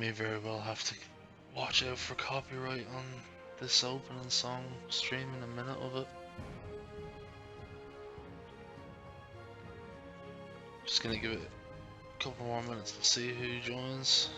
may very well have to watch out for copyright on this opening song streaming a minute of it. Just gonna give it a couple more minutes to see who joins.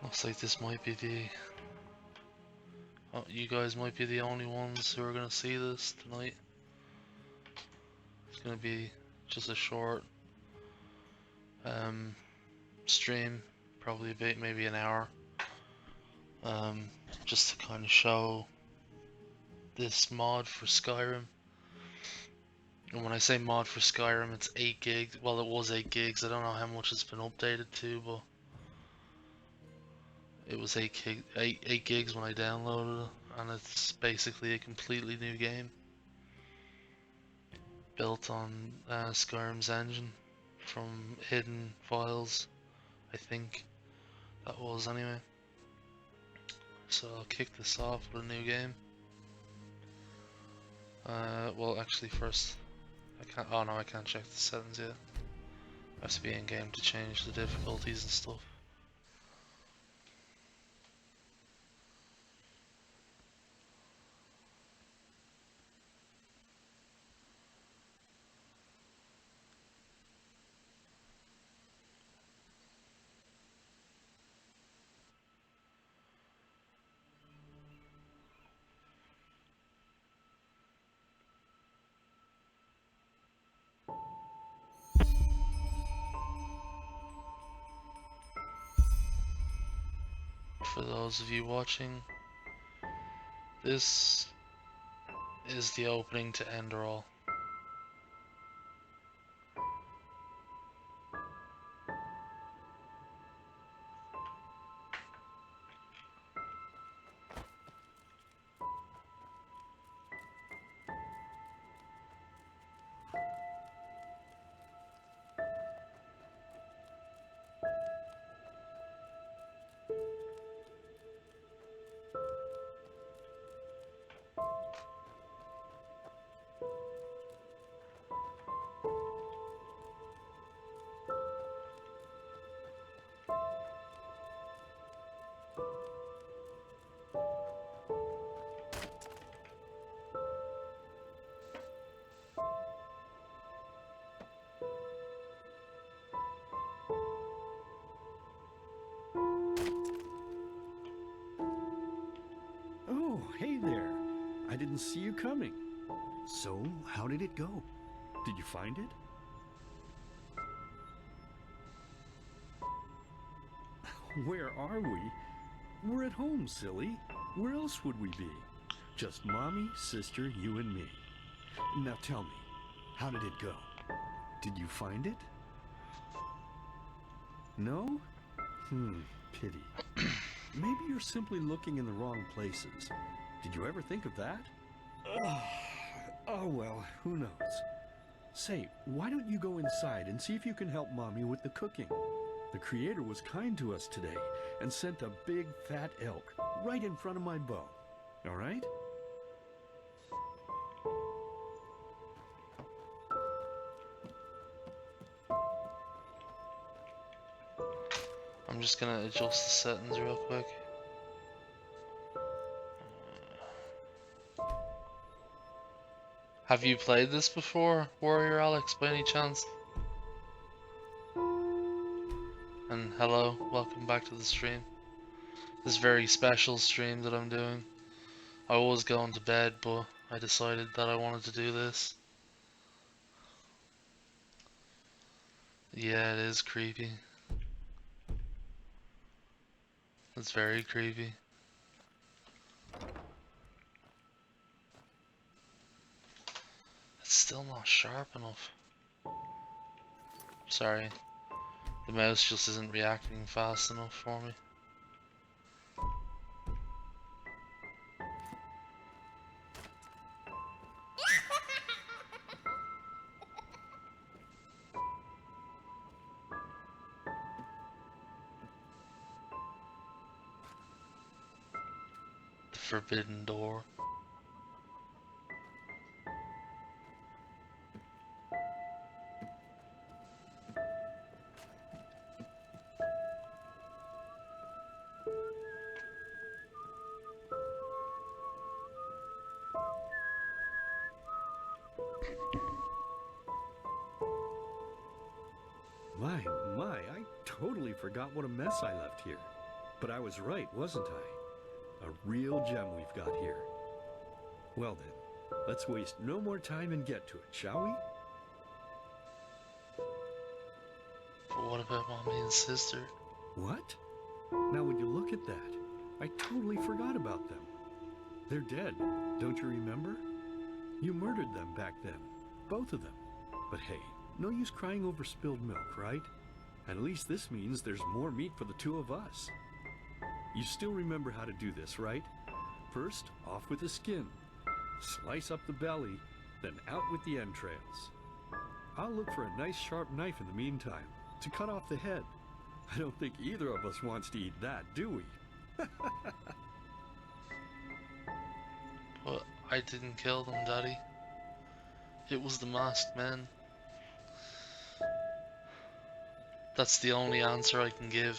Looks like this might be the... Oh, you guys might be the only ones who are gonna see this tonight. It's gonna be just a short stream, probably about maybe an hour, just to kind of show this mod for Skyrim. And when I say mod for Skyrim, it's 8 gigs. Well, it was 8 gigs. I don't know how much it's been updated to, but it was 8 gigs when I downloaded it, and it's basically a completely new game built on Skyrim's engine from hidden files, I think that was anyway. So I'll kick this off with a new game. Well, actually, first I can't. Oh no, I can't check the settings yet. I have to be in game to change the difficulties and stuff. For those of you watching, this is the opening to Enderal. Oh, hey there. I didn't see you coming. So, how did it go? Did you find it? Where are we? We're at home, silly. Where else would we be? Just Mommy, sister, you and me. Now tell me, how did it go? Did you find it? No? Pity. Maybe you're simply looking in the wrong places. Did you ever think of that? Oh well, who knows? Say, why don't you go inside and see if you can help Mommy with the cooking? The Creator was kind to us today and sent a big fat elk right in front of my bow. All right? I'm just gonna adjust the settings real quick. Have you played this before, Warrior Alex, by any chance? And hello, welcome back to the stream. This very special stream that I'm doing. I was going to bed, but I decided that I wanted to do this. Yeah, it is creepy. It's very creepy. It's still not sharp enough. Sorry. The mouse just isn't reacting fast enough for me. The forbidden door. I totally forgot what a mess I left here. But I was right, wasn't I? A real gem we've got here. Well then, let's waste no more time and get to it, shall we? But what about Mommy and Sister? What? Now would you look at that? I totally forgot about them. They're dead, don't you remember? You murdered them back then, both of them. But hey, no use crying over spilled milk, right? At least this means there's more meat for the two of us. You still remember how to do this, right? First, off with the skin. Slice up the belly, then out with the entrails. I'll look for a nice sharp knife in the meantime, to cut off the head. I don't think either of us wants to eat that, do we? But I didn't kill them, Daddy. It was the masked men. That's the only answer I can give.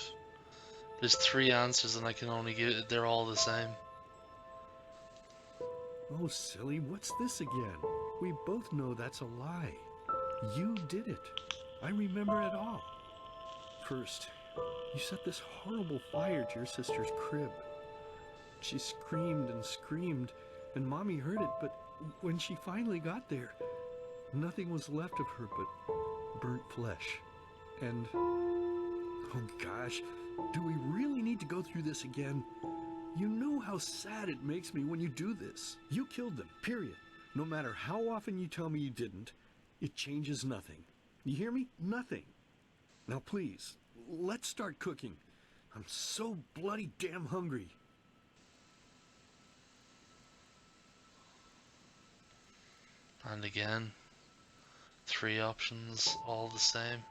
There's 3 answers and I can only give it, they're all the same. Oh, silly, what's this again? We both know that's a lie. You did it. I remember it all. First, you set this horrible fire to your sister's crib. She screamed and screamed, and Mommy heard it, but when she finally got there, nothing was left of her but burnt flesh. And, oh gosh, do we really need to go through this again? You know how sad it makes me when you do this. You killed them, period. No matter how often you tell me you didn't, it changes nothing. You hear me? Nothing. Now please, let's start cooking. I'm so bloody damn hungry. And again, 3 options, all the same.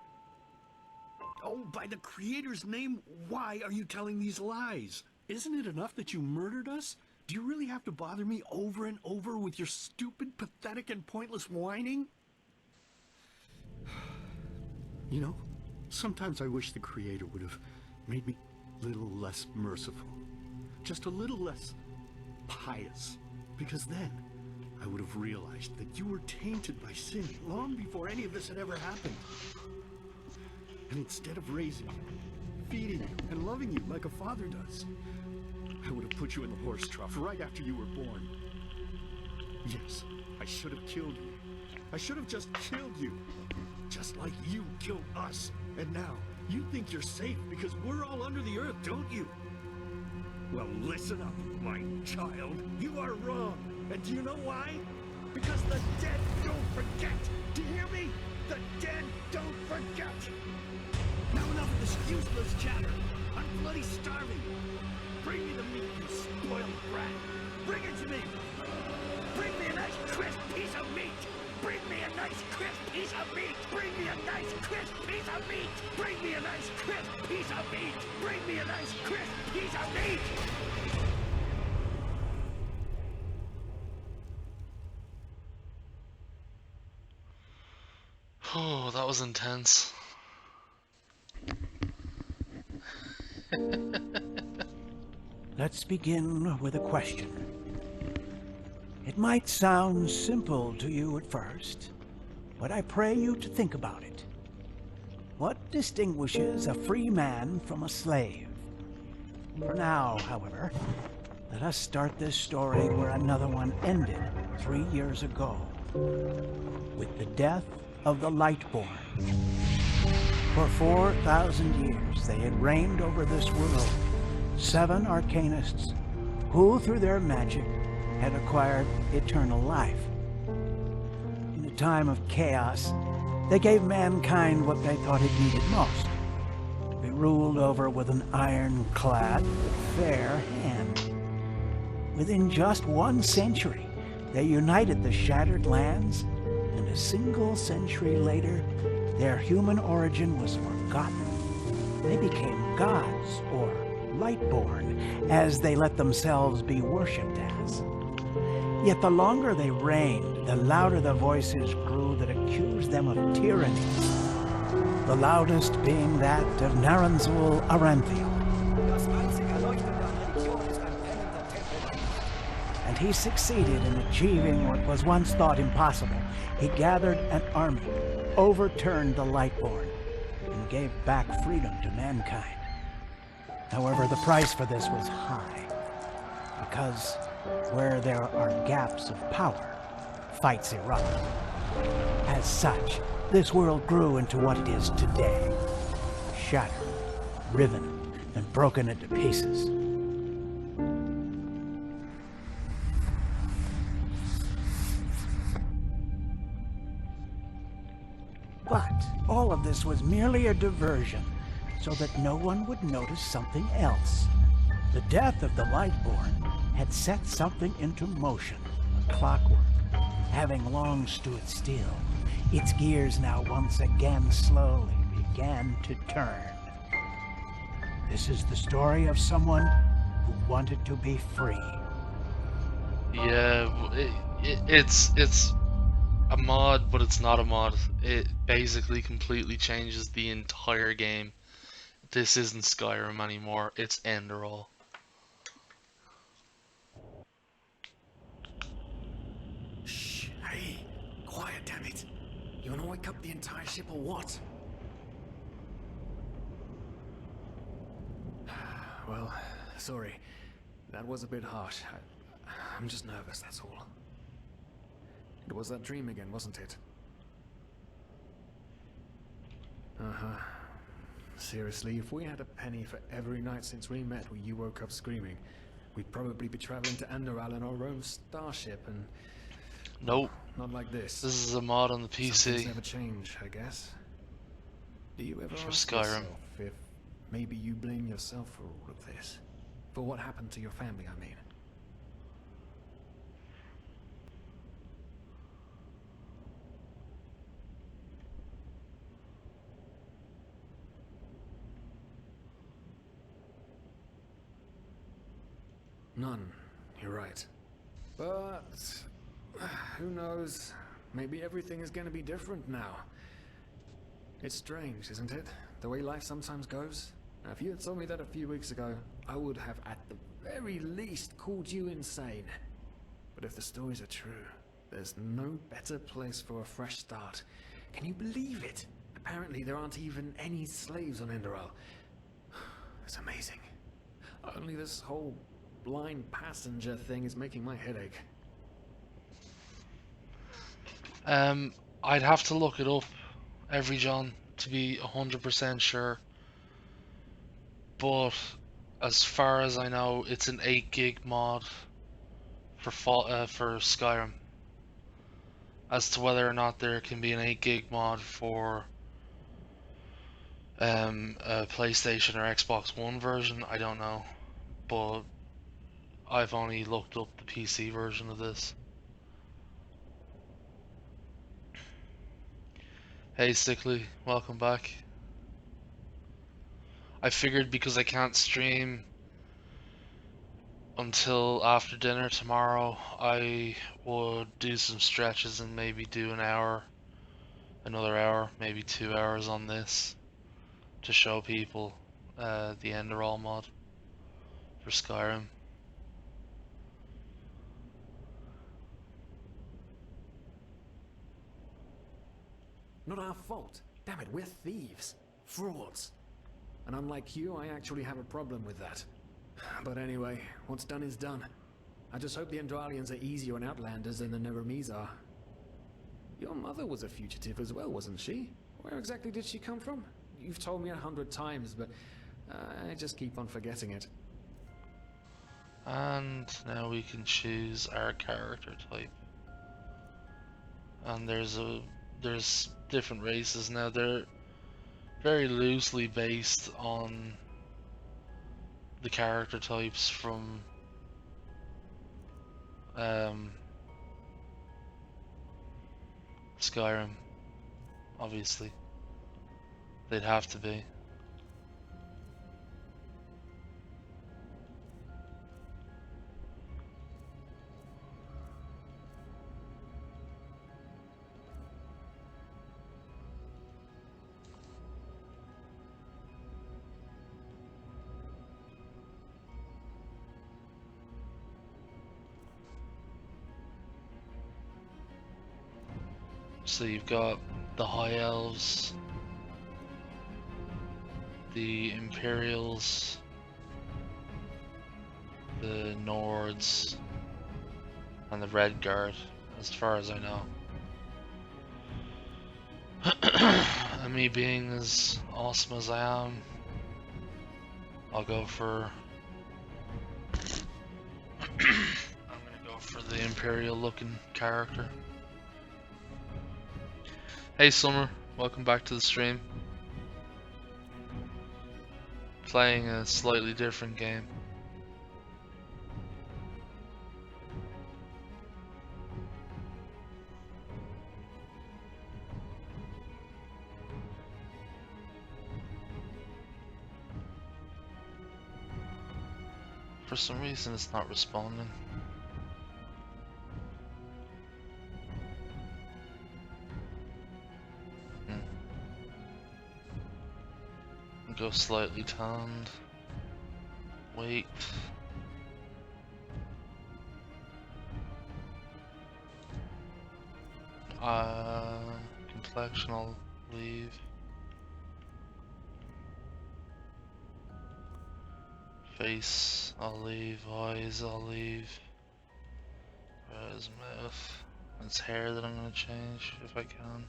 Oh, by the Creator's name, why are you telling these lies? Isn't it enough that you murdered us? Do you really have to bother me over and over with your stupid, pathetic, and pointless whining? You know, sometimes I wish the Creator would have made me a little less merciful. Just a little less pious. Because then I would have realized that you were tainted by sin long before any of this had ever happened. And instead of raising you, feeding you, and loving you like a father does, I would have put you in the horse trough right after you were born. Yes, I should have killed you. I should have just killed you. Just like you killed us. And now, you think you're safe because we're all under the earth, don't you? Well, listen up, my child. You are wrong. And do you know why? Because the dead don't forget. Do you hear me? The dead don't forget. Now enough of this useless chatter. I'm bloody starving. Bring me the meat, you spoiled brat. Bring it to me. Bring me a nice crisp piece of meat. Bring me a nice crisp piece of meat. Bring me a nice crisp piece of meat! Bring me a nice crisp piece of meat! Bring me a nice crisp piece of meat! Oh, that was intense. Let's begin with a question. It might sound simple to you at first, but I pray you to think about it. What distinguishes a free man from a slave? For now, however, let us start this story where another one ended 3 years ago, with the death of the Lightborn. For 4,000 years they had reigned over this world, 7 arcanists who, through their magic, had acquired eternal life. In a time of chaos, they gave mankind what they thought it needed most, to be ruled over with an ironclad, fair hand. Within just 1 century, they united the shattered lands, and a single century later, their human origin was forgotten. They became gods, or Lightborn, as they let themselves be worshipped as. Yet the longer they reigned, the louder the voices grew that accused them of tyranny, the loudest being that of Naranzul Aranthiel. And he succeeded in achieving what was once thought impossible. He gathered an army, overturned the Lightborn, and gave back freedom to mankind. However, the price for this was high, because where there are gaps of power, fights erupt. As such, this world grew into what it is today, shattered, riven, and broken into pieces. But all of this was merely a diversion, so that no one would notice something else. The death of the Lightborn had set something into motion, a clockwork, having long stood still. Its gears now once again slowly began to turn. This is the story of someone who wanted to be free. Yeah, it's a mod, but it's not a mod. It basically completely changes the entire game. This isn't Skyrim anymore, it's Enderal. Shh, hey, quiet, damn it. You wanna wake up the entire ship or what? Well, sorry. That was a bit harsh. I'm just nervous, that's all. It was that dream again, wasn't it? Uh-huh. Seriously, if we had a penny for every night since we met where you woke up screaming, we'd probably be traveling to Enderal in our own starship and... Nope. Not like this. This is a mod on the Some things PC never change, I guess. Do you ever for ask Skyrim. yourself if maybe you blame yourself for all of this? For what happened to your family, I mean? None, you're right. But who knows? Maybe everything is going to be different now. It's strange, isn't it? The way life sometimes goes. Now, if you had told me that a few weeks ago, I would have at the very least called you insane. But if the stories are true, there's no better place for a fresh start. Can you believe it? Apparently there aren't even any slaves on Enderal. It's amazing. Only this whole blind passenger thing is making my head ache. I'd have to look it up, every John, to be 100% sure. But as far as I know, it's an 8 gig mod for Skyrim. As to whether or not there can be an 8 gig mod for a PlayStation or Xbox One version, I don't know. But I've only looked up the PC version of this. Hey Sickly, welcome back. I figured because I can't stream until after dinner tomorrow, I would do some stretches and maybe do an hour, another hour, maybe 2 hours on this to show people the Enderal mod for Skyrim. Not our fault. Damn it, we're thieves. Frauds. And unlike you, I actually have a problem with that. But anyway, what's done is done. I just hope the Endralians are easier on Outlanders than the Neremes are. Your mother was a fugitive as well, wasn't she? Where exactly did she come from? You've told me 100 times, but I just keep on forgetting it. And now we can choose our character type. And there's different races now. They're very loosely based on the character types from Skyrim, obviously. They'd have to be. So you've got the High Elves, the Imperials, the Nords, and the Red Guard, as far as I know. And me being as awesome as I am, I'll go for... I'm gonna go for the Imperial looking character. Hey Summer, welcome back to the stream. Playing a slightly different game. For some reason it's not responding. Go slightly tanned. Wait. Complexion I'll leave. Face I'll leave. Eyes I'll leave. His mouth. It's hair that I'm gonna change if I can.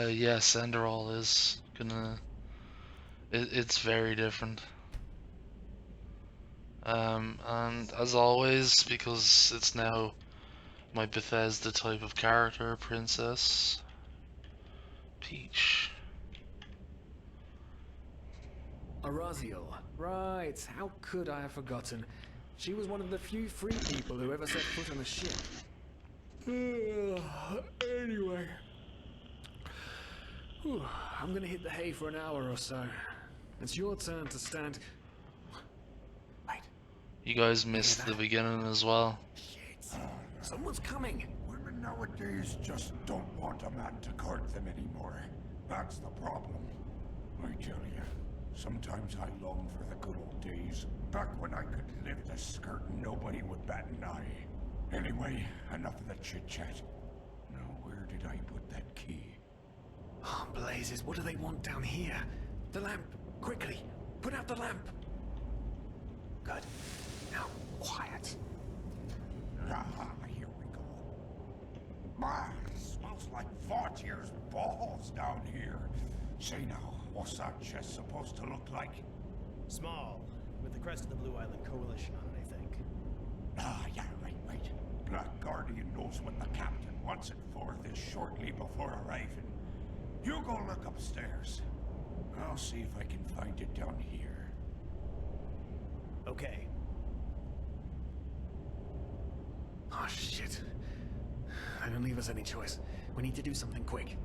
Yes, Enderal is gonna... It's very different. And as always, because it's now my Bethesda type of character, Princess Peach. Araziel. Right, how could I have forgotten? She was one of the few free people who ever set foot on a ship. Anyway. Whew, I'm gonna hit the hay for an hour or so. It's your turn to stand... Wait. You guys missed the beginning as well. Shit. Someone's coming. Women nowadays just don't want a man to court them anymore. That's the problem. I tell you, sometimes I long for the good old days, back when I could lift a skirt and nobody would bat an eye. Anyway, enough of the chit-chat. Now, where did I put that key? Oh, blazes, what do they want down here? The lamp! Quickly! Put out the lamp! Good. Now, quiet. Ah, here we go. Ah, smells like Vaughtier's balls down here. Say now, what's that chest supposed to look like? Small, with the crest of the Blue Island Coalition on it, I think. Ah, yeah, right. Black Guardian knows what the captain wants it for this shortly before arriving. You go look upstairs. I'll see if I can find it down here. Okay. Oh, shit. They don't leave us any choice. We need to do something quick.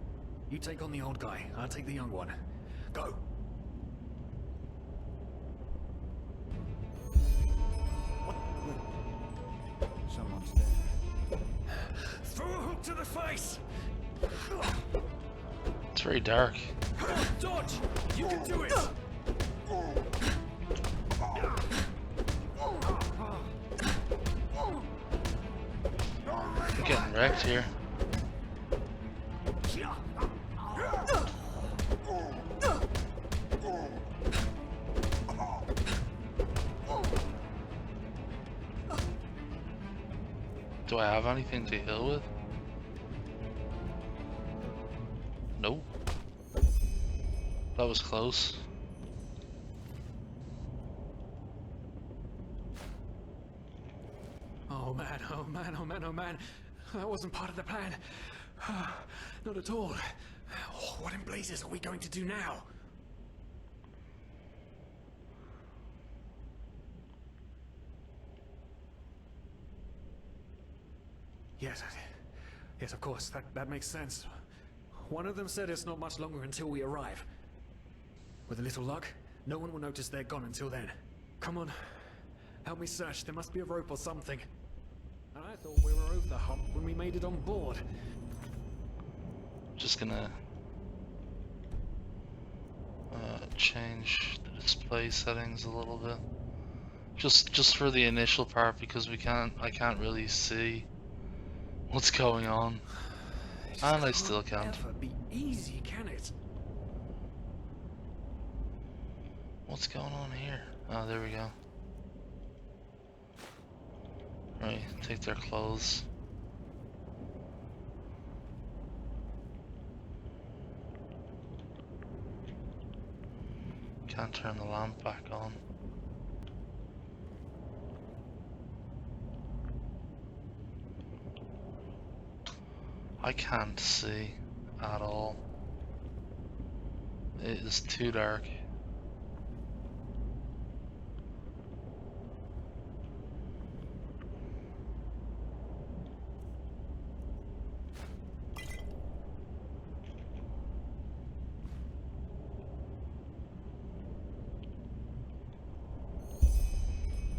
You take on the old guy, I'll take the young one. Go! Someone's there. Throw a hook to the face! It's very dark. Dodge! You can do it! We're getting wrecked here. Do I have anything to heal with? Nope. That was close. Oh man, oh man, oh man, oh man. That wasn't part of the plan. Not at all. What in blazes are we going to do now? Yes, of course. That makes sense. One of them said it's not much longer until we arrive. With a little luck, no one will notice they're gone until then. Come on, help me search. There must be a rope or something. And I thought we were over the hump when we made it on board. Just gonna change the display settings a little bit. Just for the initial part, because I can't really see what's going on. And I still can't. Never be easy, can it? What's going on here? Oh, there we go. Right, take their clothes. Can't turn the lamp back on. I can't see at all. It is too dark.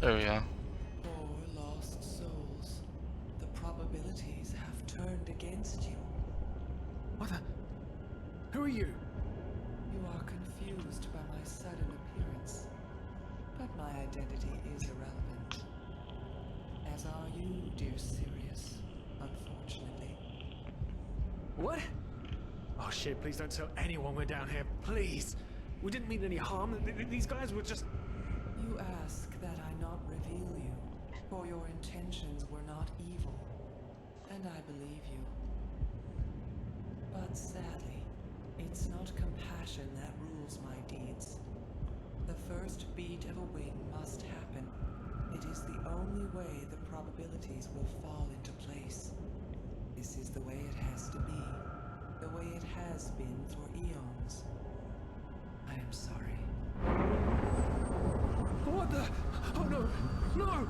There we go. Poor lost souls. The probabilities have turned against you. What the? Who are you? You are confused by my sudden appearance. But my identity is irrelevant. As are you, dear Sirius, unfortunately. What? Oh shit, please don't tell anyone we're down here, please. We didn't mean any harm. These guys were just... You ask that I not reveal you, for your intentions were not evil, and I believe you. But sadly, it's not compassion that rules my deeds. The first beat of a wing must happen. It is the only way the probabilities will fall into place. This is the way it has to be, the way it has been for eons. I am sorry. What the? Oh no! No!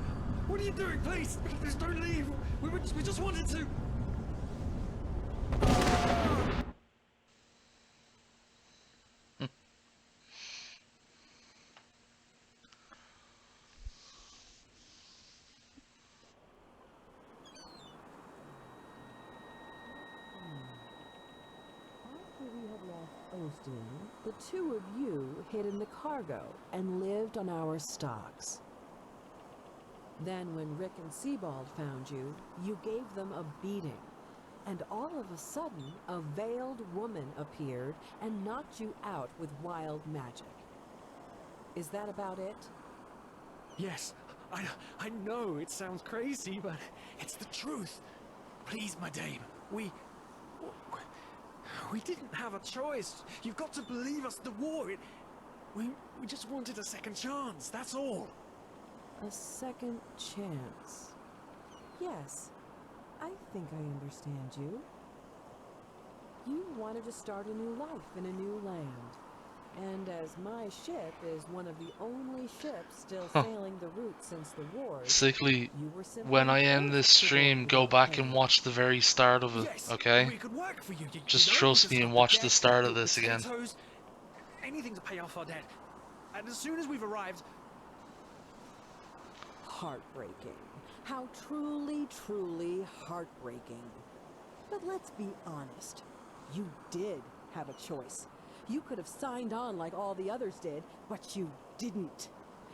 What are you doing? Please! Please don't leave! We just wanted to... After we had left Osteen, the two of you hid in the cargo and lived on our stocks. Then when Rick and Sebald found you, you gave them a beating. And all of a sudden, a veiled woman appeared and knocked you out with wild magic. Is that about it? Yes, I know it sounds crazy, but it's the truth. Please, my dame, we didn't have a choice. You've got to believe us. The war, we just wanted a second chance, that's all. A second chance. Yes, I think I understand you. You wanted to start a new life in a new land. And as my ship is one of the only ships still sailing the route since the wars, Sickly, you were simply when I end this forced to stream, work go without back and pay. watch the very start of it, Yes, okay? we could work for you. Just You know, we trust could me and stock watch the decks, start of cook this again. potatoes, anything to pay off our debt. And as soon as we've arrived, Heartbreaking. How truly, truly heartbreaking. But let's be honest. You did have a choice. You could have signed on like all the others did, but you didn't.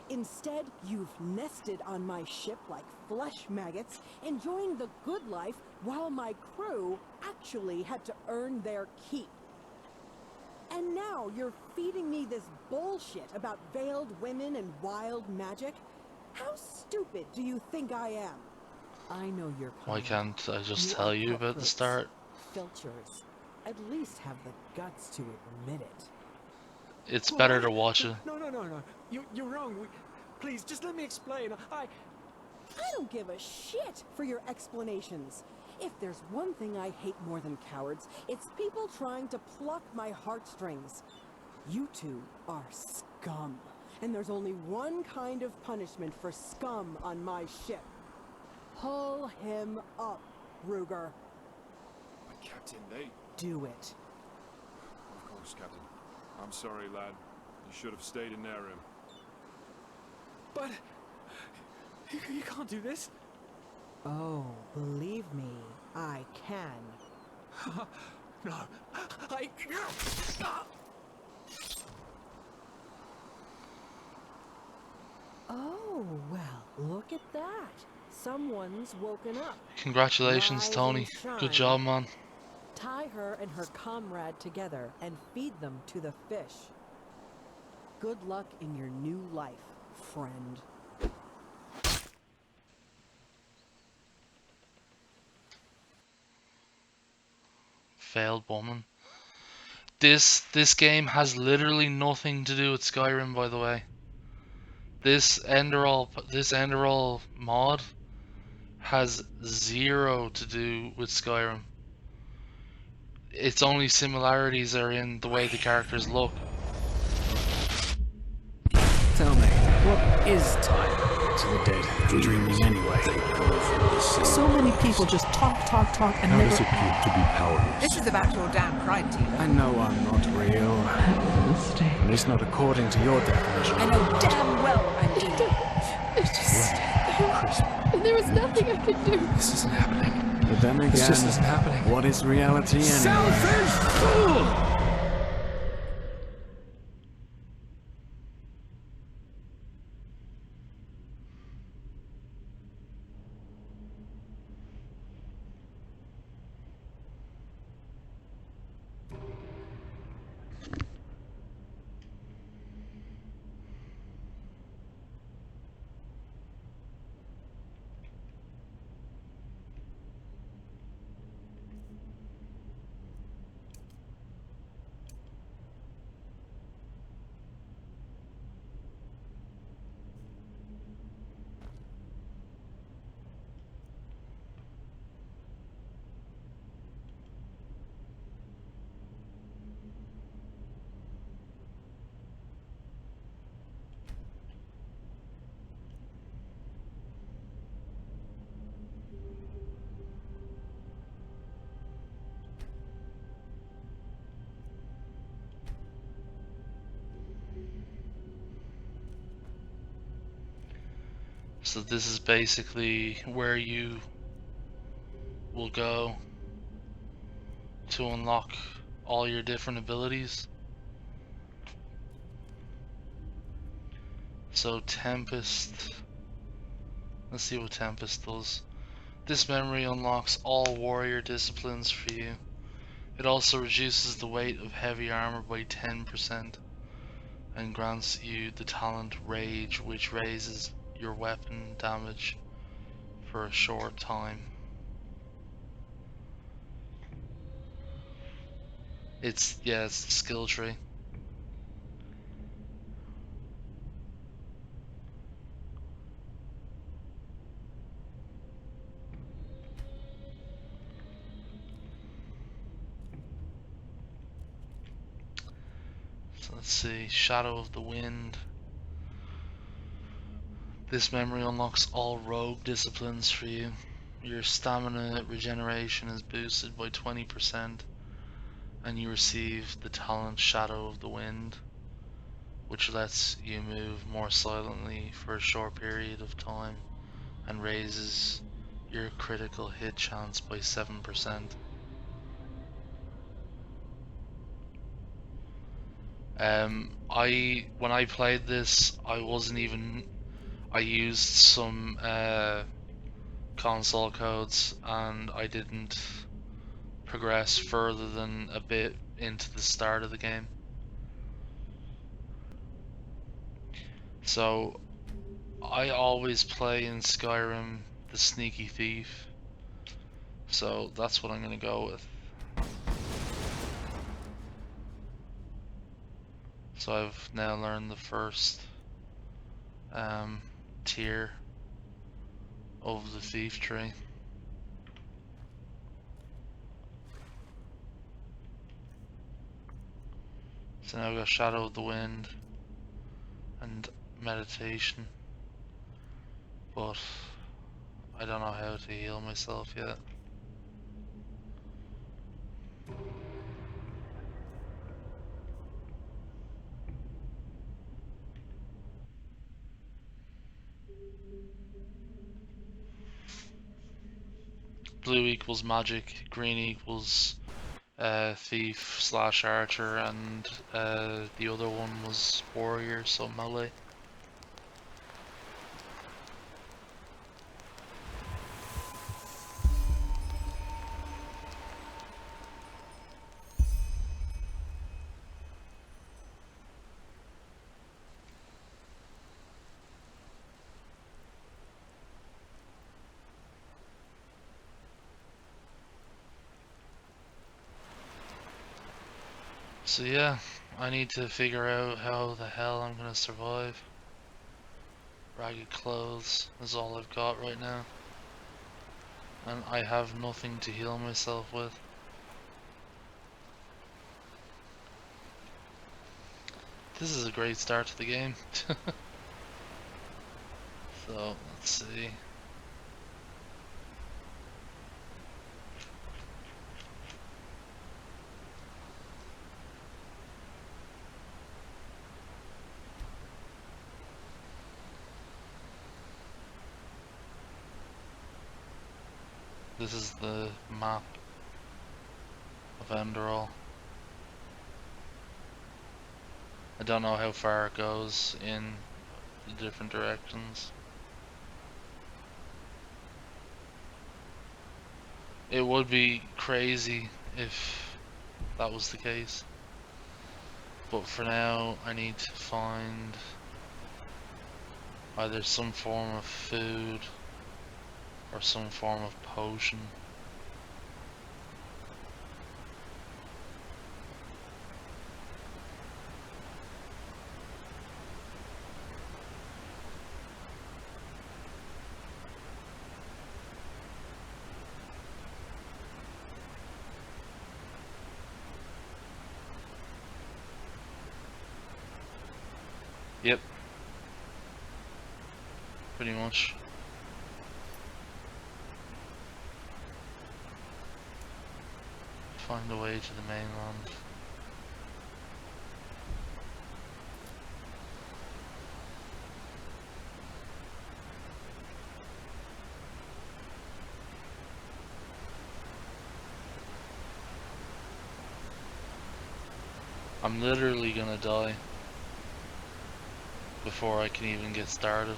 Instead, you've nested on my ship like flesh maggots, enjoying the good life while my crew actually had to earn their keep. And now you're feeding me this bullshit about veiled women and wild magic? How stupid do you think I am? I know you're Why kind. can't I just You tell are you about the cutthroats, start? filchers. At least have the guts to admit it. It's better What? to watch it. No. You're wrong. Please, just let me explain. I don't give a shit for your explanations. If there's one thing I hate more than cowards, it's people trying to pluck my heartstrings. You two are scum. And there's only one kind of punishment for scum on my ship. Pull him up, Ruger. But Captain, they... Do it. Of course, Captain. I'm sorry, lad. You should have stayed in their room. But you can't do this. Oh, believe me, I can. No, I... Oh, well, look at that. Someone's woken up. Congratulations, Rise Tony. and shine. Good job, man. Tie her and her comrade together and feed them to the fish. Good luck in your new life, friend. Failed woman. This game has literally nothing to do with Skyrim, by the way. This Enderal mod has zero to do with Skyrim. Its only similarities are in the way the characters look. Tell me, what is time to the dead dreaming anyway? So many people just talk, and How never... does it feel to be powerless? This is about your damn pride, Tina. I know I'm not real. At least not according to your definition. I know damn well I'm doing. It's just... There was nothing I could do. This isn't happening. But then again, This just isn't happening. what is reality anyway? Selfish fool! So this is basically where you will go to unlock all your different abilities. So Tempest, let's see what Tempest does. This memory unlocks all warrior disciplines for you. It also reduces the weight of heavy armor by 10% and grants you the talent Rage, which raises your weapon damage for a short time. It's the skill tree. let's see, Shadow of the Wind. This memory unlocks all rogue disciplines for you. Your stamina regeneration is boosted by 20%, and you receive the talent Shadow of the Wind, which lets you move more silently for a short period of time and raises your critical hit chance by 7%. When I played this, I used some console codes, and I didn't progress further than a bit into the start of the game. So I always play in Skyrim the Sneaky Thief, so that's what I'm gonna go with. So I've now learned the first tier of the thief tree. So now I've got Shadow of the Wind and meditation, but I don't know how to heal myself yet. Blue equals magic, green equals thief slash archer, and the other one was warrior, so melee. So yeah, I need to figure out how the hell I'm gonna survive. Ragged clothes is all I've got right now, and I have nothing to heal myself with. This is a great start to the game. So, let's see. This is the map of Enderal. I don't know how far it goes in the different directions. It would be crazy if that was the case, but for now I need to find either some form of food or some form of potion. Yep. Pretty much. Find a way to the mainland. I'm literally gonna die before I can even get started.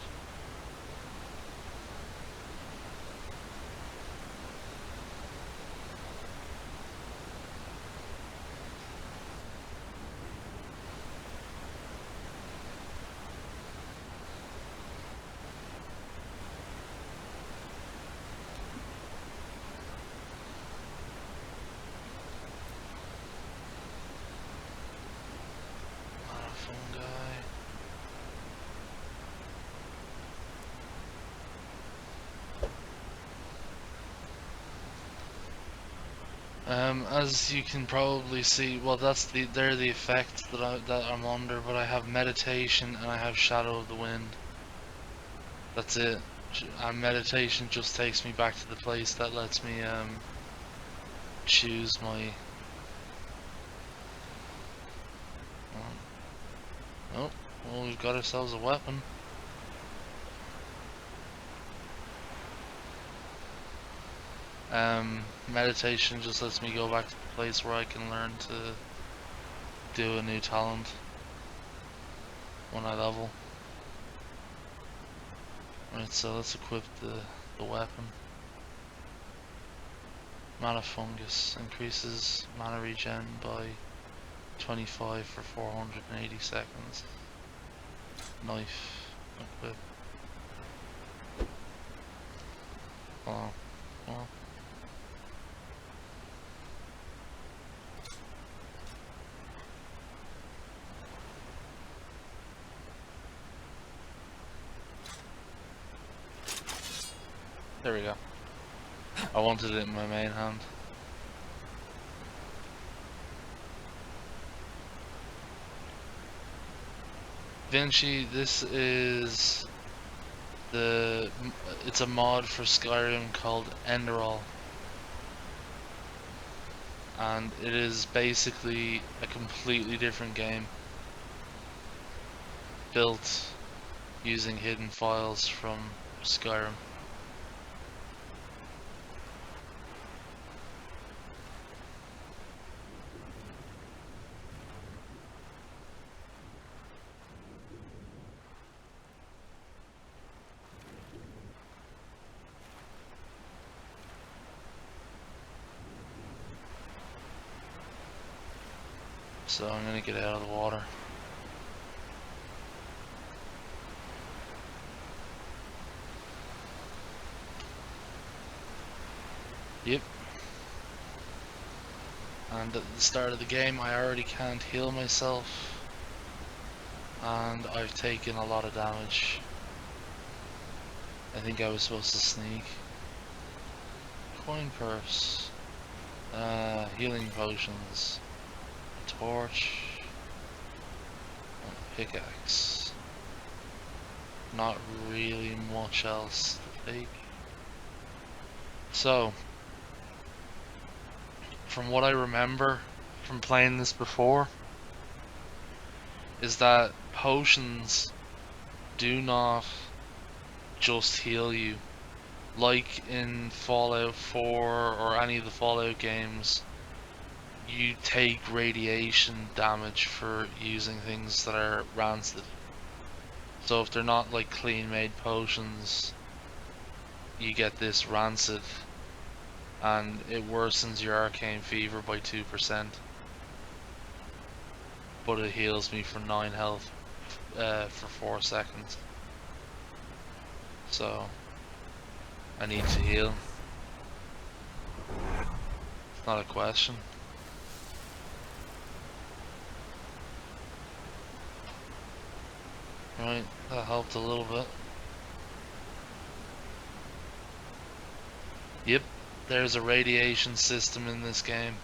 Not a fungi. As you can probably see, well, they're the effects that I'm under, but I have meditation and I have Shadow of the Wind. That's it. And meditation just takes me back to the place that lets me choose my. Oh, well, we've got ourselves a weapon. Meditation just lets me go back to the place where I can learn to do a new talent when I level. Right, so let's equip the weapon. Mana Fungus increases mana regen by 25 for 480 seconds. Knife equip. Oh, well. There we go. I wanted it in my main hand. Vinci, this is it's a mod for Skyrim called Enderal. And it is basically a completely different game built using hidden files from Skyrim. So I'm gonna get out of the water. Yep. And at the start of the game I already can't heal myself. And I've taken a lot of damage. I think I was supposed to sneak. Coin purse. Healing potions. A torch. And a pickaxe. Not really much else to take. So, from what I remember from playing this before, is that potions do not just heal you. Like in Fallout 4 or any of the Fallout games, you take radiation damage for using things that are rancid. So if they're not like clean made potions, you get this rancid and it worsens your arcane fever by 2%. But it heals me for 9 health for 4 seconds. So I need to heal. It's not a question. Right, that helped a little bit. Yep, there's a radiation system in this game.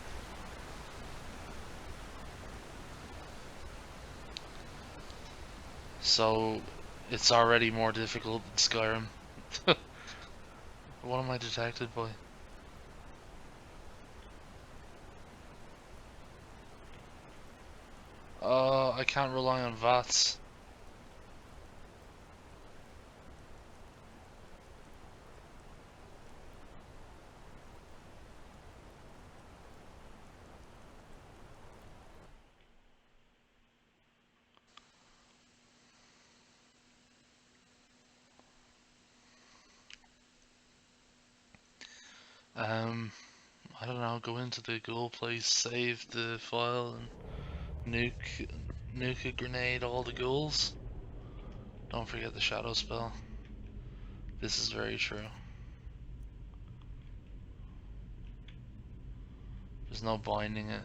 So it's already more difficult than Skyrim. What am I detected by? I can't rely on VATS. I don't know, go into the ghoul place, save the file, and nuke a grenade all the ghouls. Don't forget the shadow spell. This is very true. There's no binding it.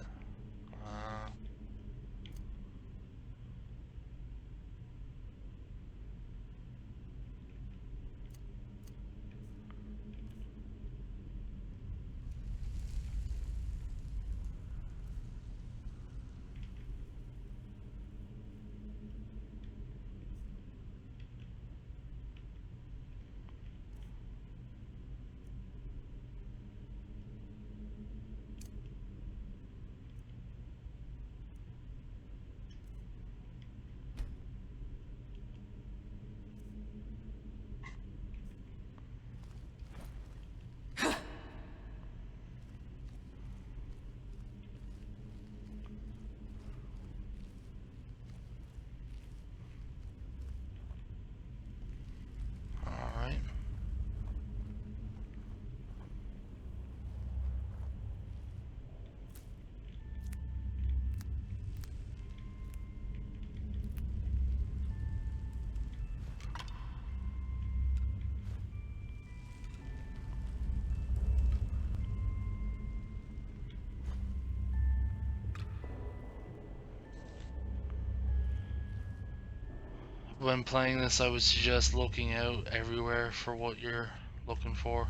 when playing this, I would suggest looking out everywhere for what you're looking for,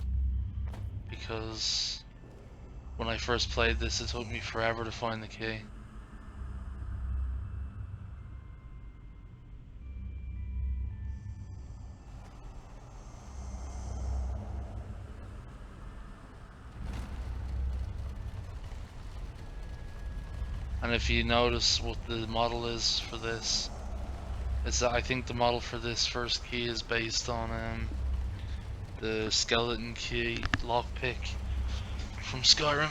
because when I first played this, it took me forever to find the key. And if you notice what the model is for this, it's that I think the model for this first key is based on the skeleton key lockpick from Skyrim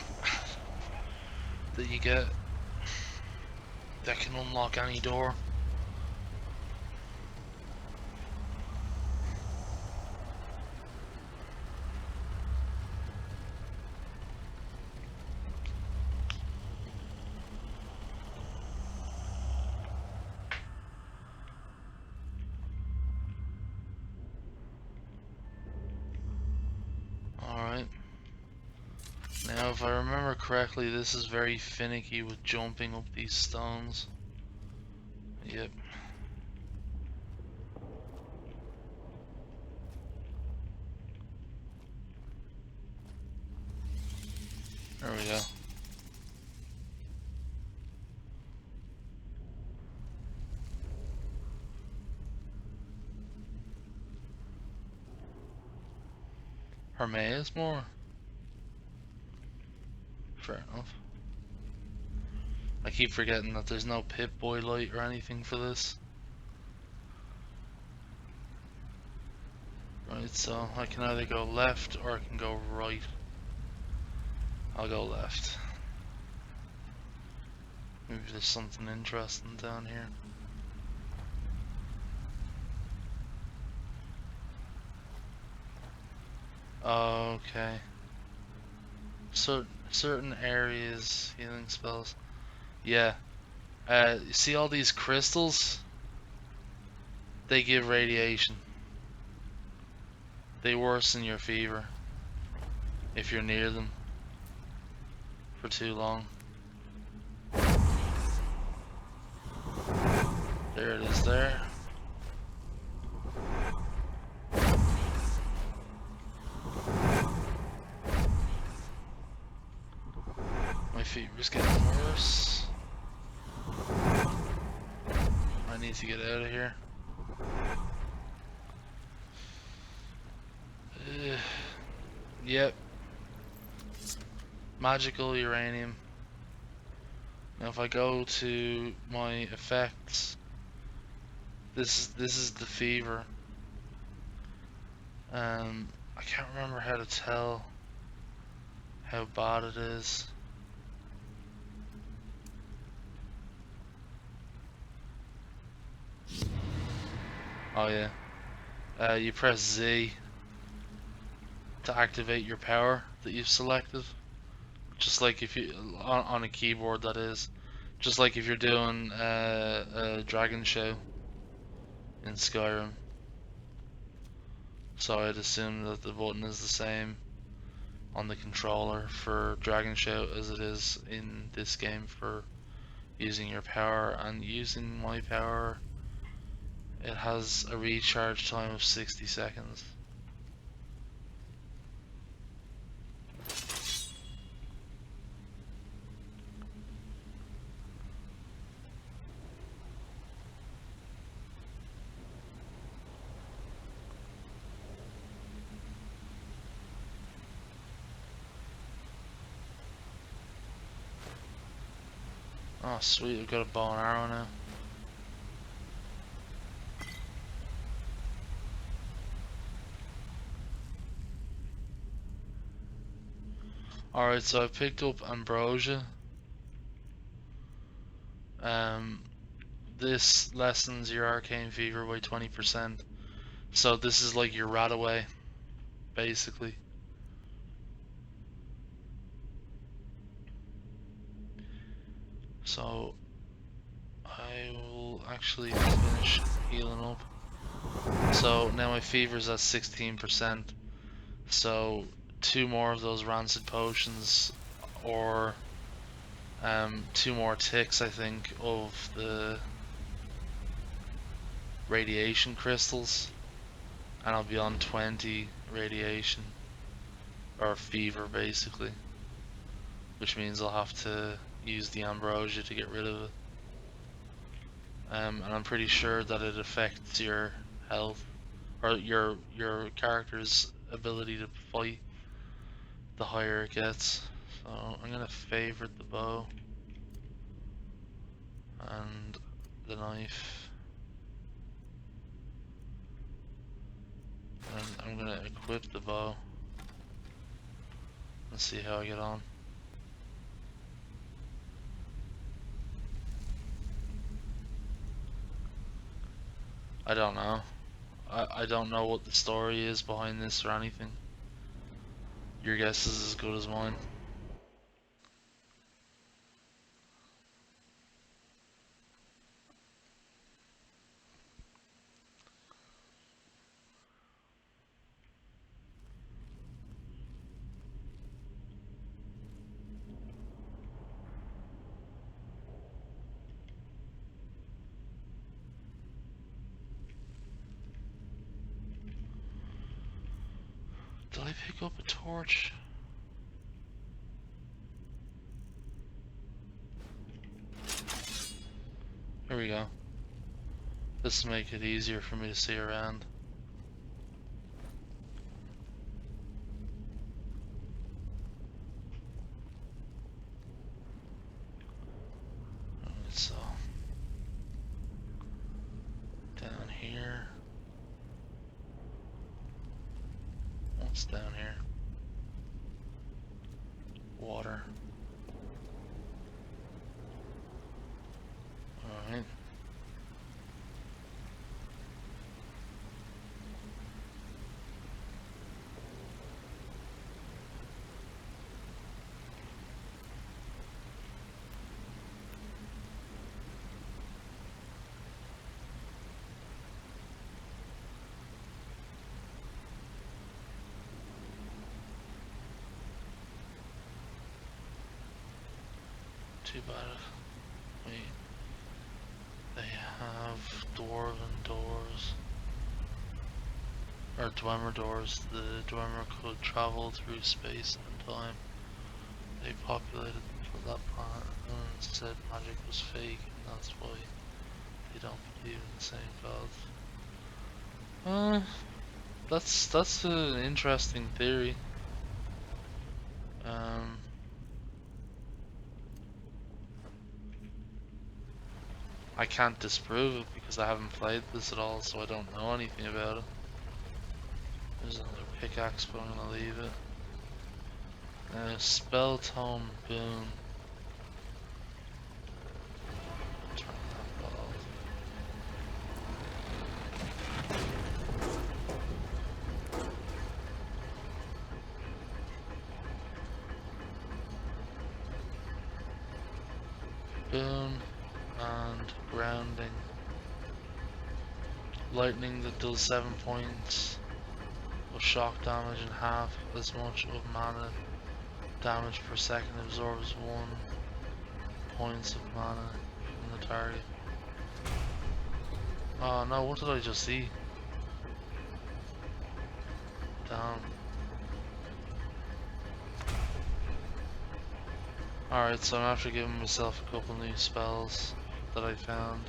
that you get that can unlock any door. Alright. Now if I remember correctly, this is very finicky with jumping up these stones. Yep. There we go. Hermes more? Fair enough. I keep forgetting that there's no Pip-Boy light or anything for this. Right, so I can either go left or I can go right. I'll go left. Maybe there's something interesting down here. Okay. So certain areas, healing spells. Yeah. You see all these crystals? They give radiation. They worsen your fever if you're near them for too long. There it is there. My fever's getting worse. I need to get out of here. Yep. Magical uranium. Now if I go to my effects, this is the fever. I can't remember how to tell how bad it is. Oh yeah. You press Z to activate your power that you've selected. Just like if you on a keyboard, that is. Just like if you're doing a dragon show in Skyrim. So I'd assume that the button is the same on the controller for Dragon Shout as it is in this game for using your power. And using my power, it has a recharge time of 60 seconds. Oh sweet, we've got a bow and arrow now. Alright, so I picked up ambrosia. This lessens your arcane fever by 20%. So this is like your rat away, basically. So I will actually finish healing up. So now my fever's at 16%. So 2 more of those rancid potions, or 2 more ticks, I think, of the radiation crystals, and I'll be on 20 radiation, or fever basically, which means I'll have to use the ambrosia to get rid of it. And I'm pretty sure that it affects your health, or your character's ability to fight the higher it gets. So I'm gonna favorite the bow and the knife, and I'm gonna equip the bow and see how I get on. I don't know. I don't know what the story is behind this or anything. Your guess is as good as mine. Did I pick up a torch? Here we go. This will make it easier for me to see around. Alright, so down here. What's down here? Water. Alright. Too bad. Wait. They have dwarven doors. Or Dwemer doors. The Dwemer could travel through space and time. They populated that planet and said magic was fake, and that's why they don't believe in the same gods. That's an interesting theory. I can't disprove it because I haven't played this at all, so I don't know anything about it. There's another pickaxe, but I'm gonna leave it. Spell tome boon. Turn that off. Boon and grounding. Lightning that does 7 points of shock damage and half as much of mana damage per second, absorbs 1 points of mana from the target. Oh no, what did I just see? Damn. Alright, so I'm after giving myself a couple new spells that I found.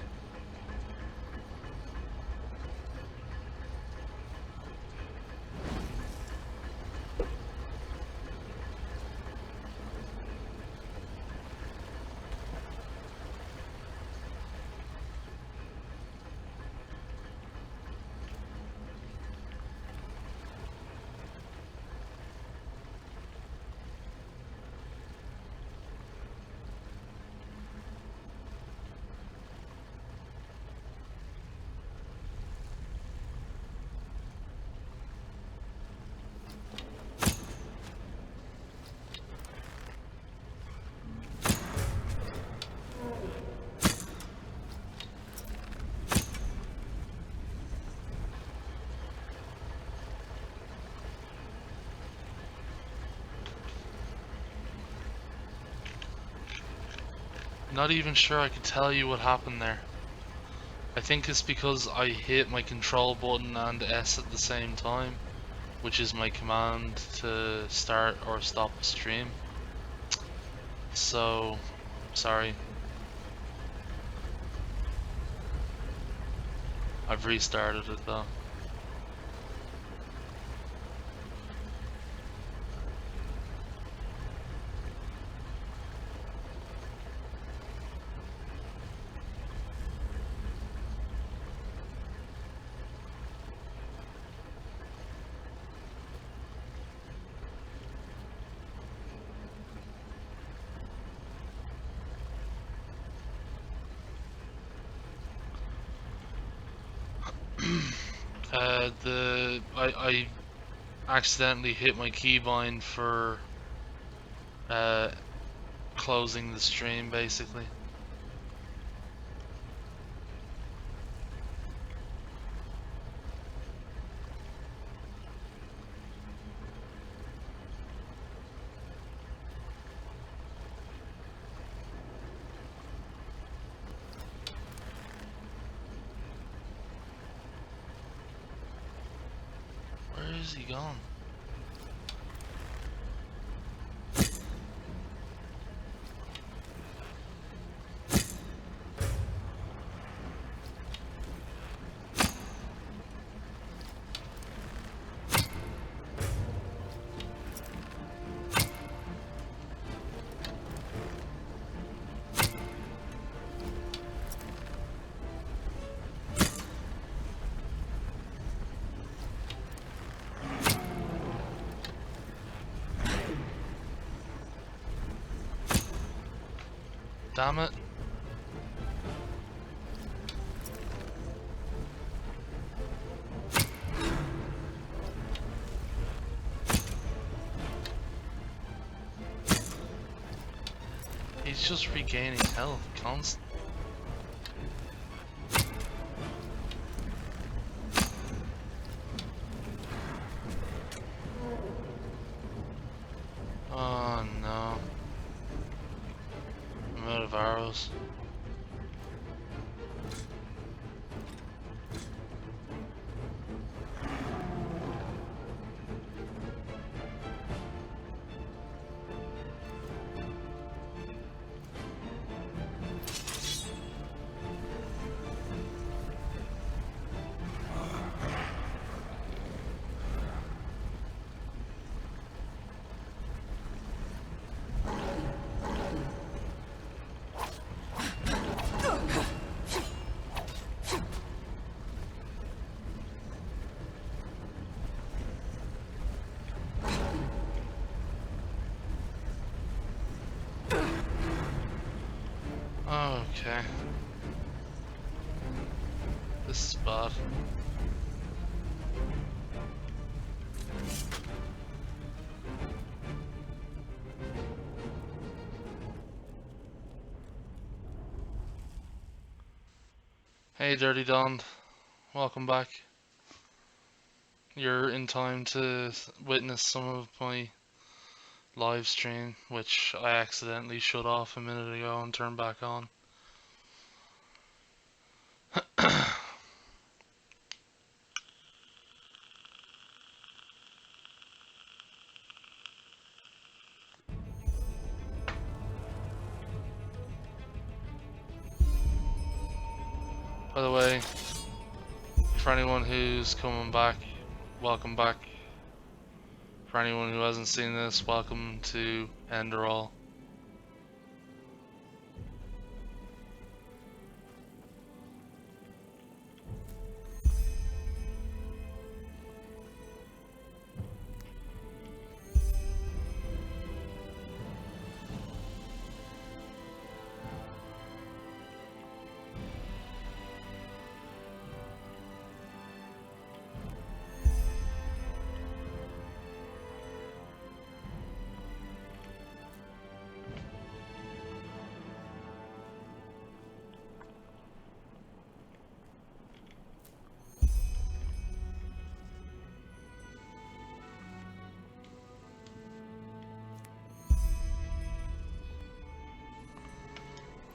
Not even sure I could tell you what happened there. I think it's because I hit my control button and S at the same time, which is my command to start or stop a stream. So, sorry. I've restarted it though. I accidentally hit my keybind for closing the stream basically. Where is he gone? Damn it. He's just regaining health constantly. Oh no. I'm out of arrows. Okay. This is bad. Hey Dirty Don, welcome back. You're in time to witness some of my live stream, which I accidentally shut off a minute ago and turned back on. By the way, for anyone who's coming back, welcome back. For anyone who hasn't seen this, welcome to Enderal.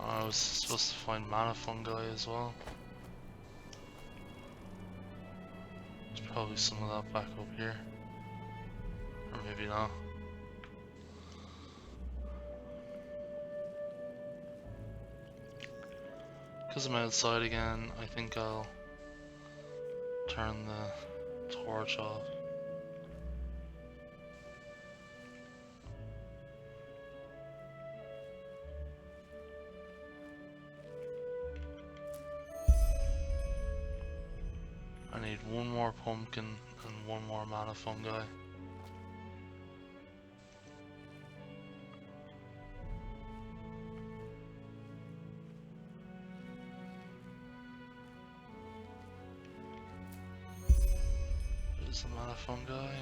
I was supposed to find mana fungi as well. There's probably some of that back up here. Or maybe not. Because I'm outside again, I think I'll turn the torch off. I need one more pumpkin and one more mana fungi. There's the mana fungi.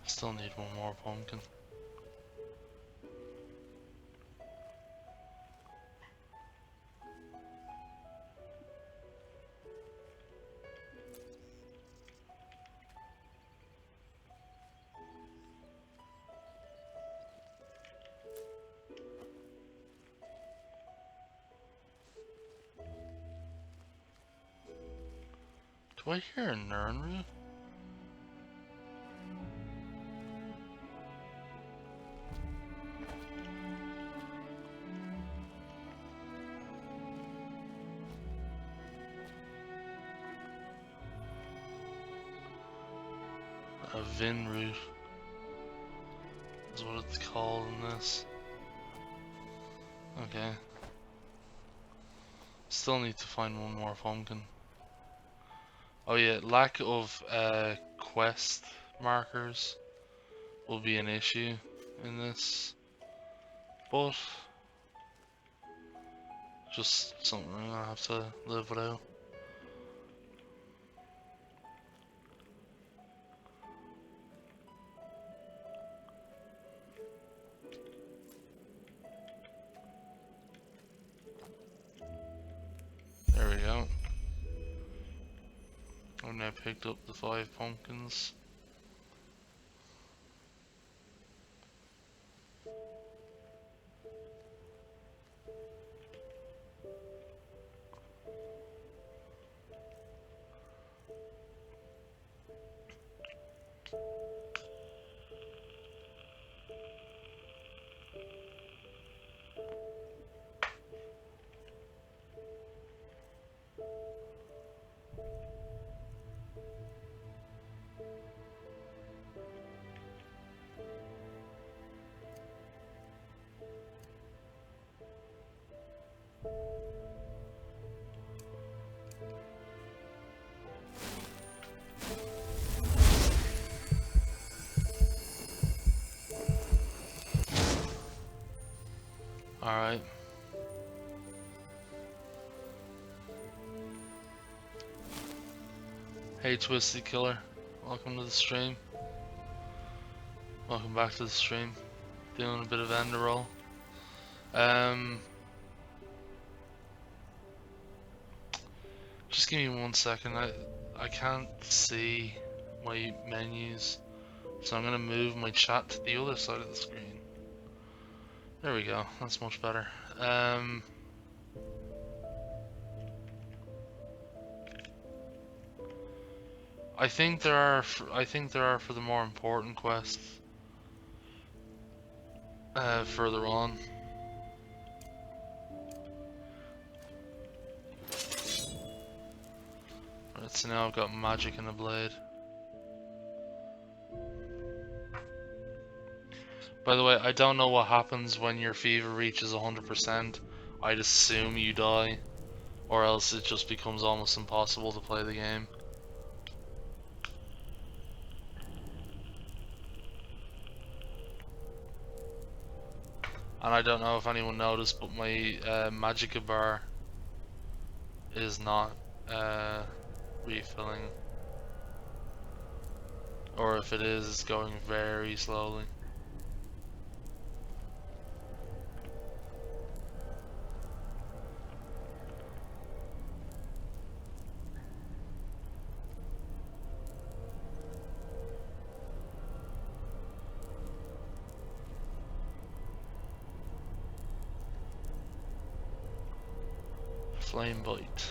Still need one more pumpkin. Do I hear a Nernru? A Vinroot is what it's called in this. Okay. Still need to find one more pumpkin. Oh yeah, lack of quest markers will be an issue in this, but just something I'm gonna have to live without. There we go. I've now picked up the 5 pumpkins. Alright. Hey Twisted Killer, welcome to the stream. Welcome back to the stream. Doing a bit of Enderal. Just give me 1 second. I can't see my menus, so I'm gonna move my chat to the other side of the screen. There we go. That's much better. I think there are. For the more important quests further on. Right, so now I've got magic in the blade. By the way, I don't know what happens when your fever reaches 100%. I'd assume you die, or else it just becomes almost impossible to play the game. And I don't know if anyone noticed, but my magicka bar is not refilling. Or if it is, it's going very slowly. Flame bite.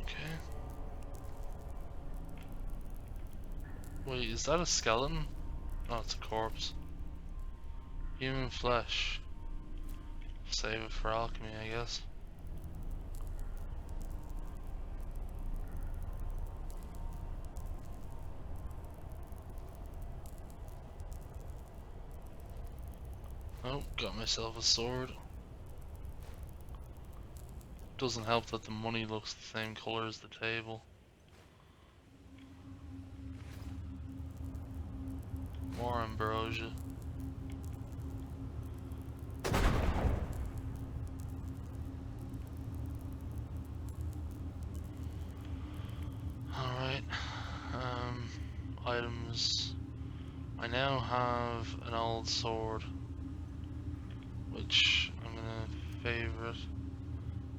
Okay. Wait, is that a skeleton? Oh, it's a corpse. Human flesh. Save it for alchemy, I guess. Oh, got myself a sword. Doesn't help that the money looks the same color as the table. More ambrosia. Alright. Items. I now have an old sword, which I'm gonna favorite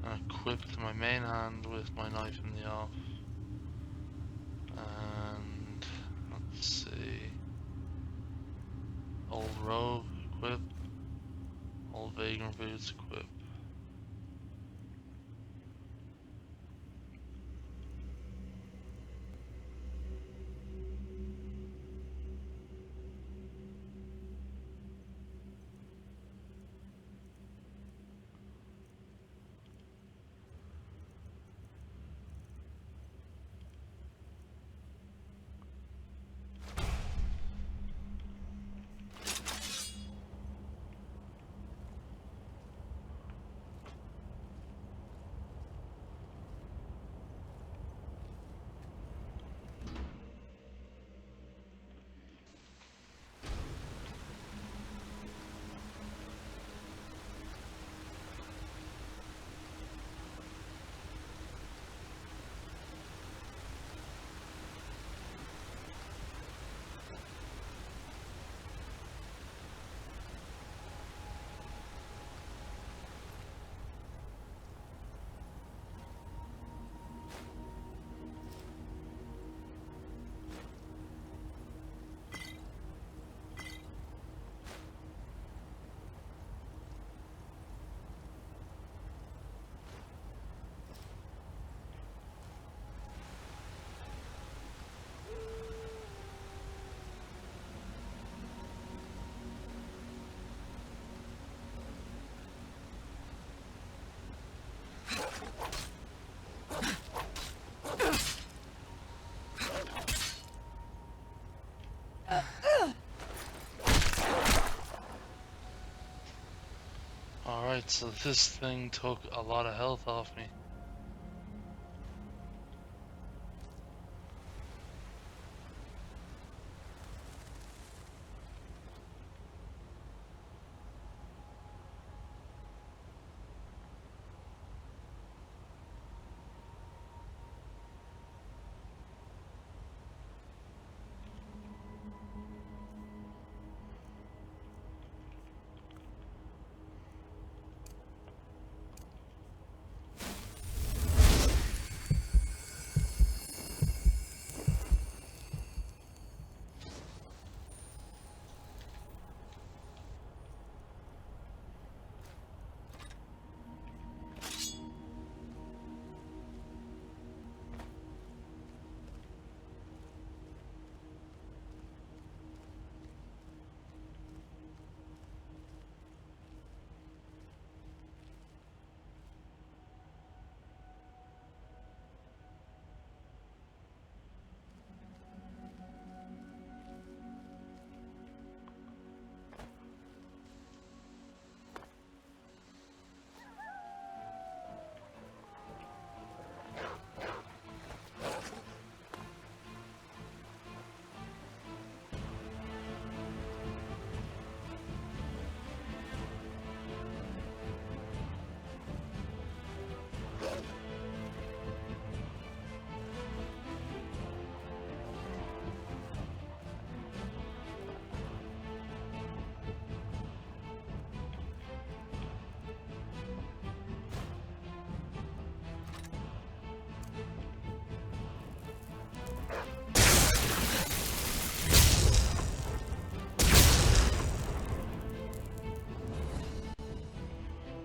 and equip to my main hand with my knife in the off. And let's see. Old robe equip. Old vagrant boots equip. Alright, so this thing took a lot of health off me.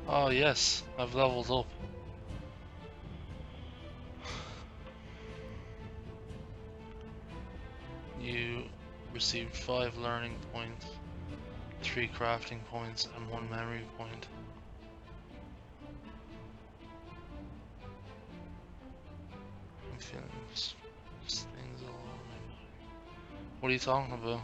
Oh yes, I've leveled up. You received 5 learning points, 3 crafting points, and 1 memory point. I'm feeling this things all over my body. What are you talking about?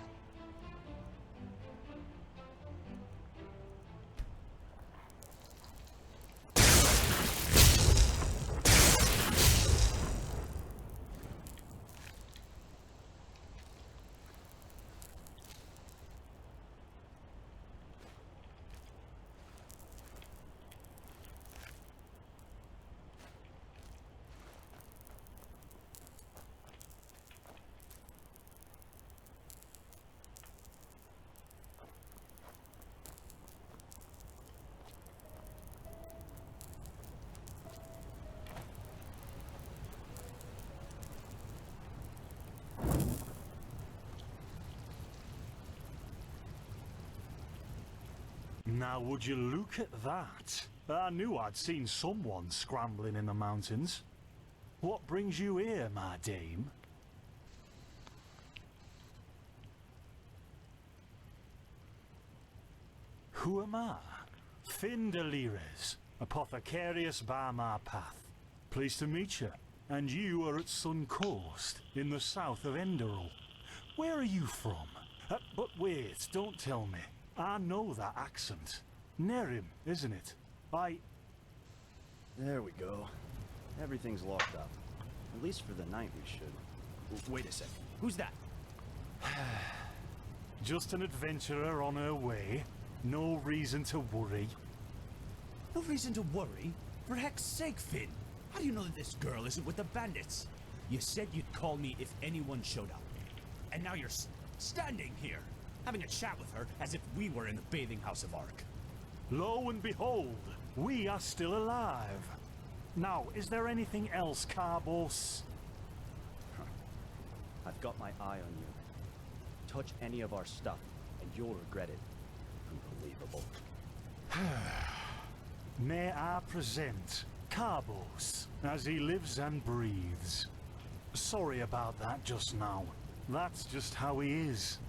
Now would you look at that? I knew I'd seen someone scrambling in the mountains. What brings you here, my dame? Who am I? Finn Delires, apothecarius by my path. Pleased to meet you. And you are at Sun Coast, in the south of Enderal. Where are you from? But wait, don't tell me. I know that accent. Nerim, isn't it? There we go. Everything's locked up. At least for the night we should. Wait a sec. Who's that? Just an adventurer on her way. No reason to worry. No reason to worry? For heck's sake, Finn. How do you know that this girl isn't with the bandits? You said you'd call me if anyone showed up. And now you're standing here, having a chat with her as if we were in the bathing house of Ark. Lo and behold, we are still alive. Now, is there anything else, Carbos? I've got my eye on you. Touch any of our stuff, and you'll regret it. Unbelievable. May I present Carbos, as he lives and breathes. Sorry about that just now. That's just how he is.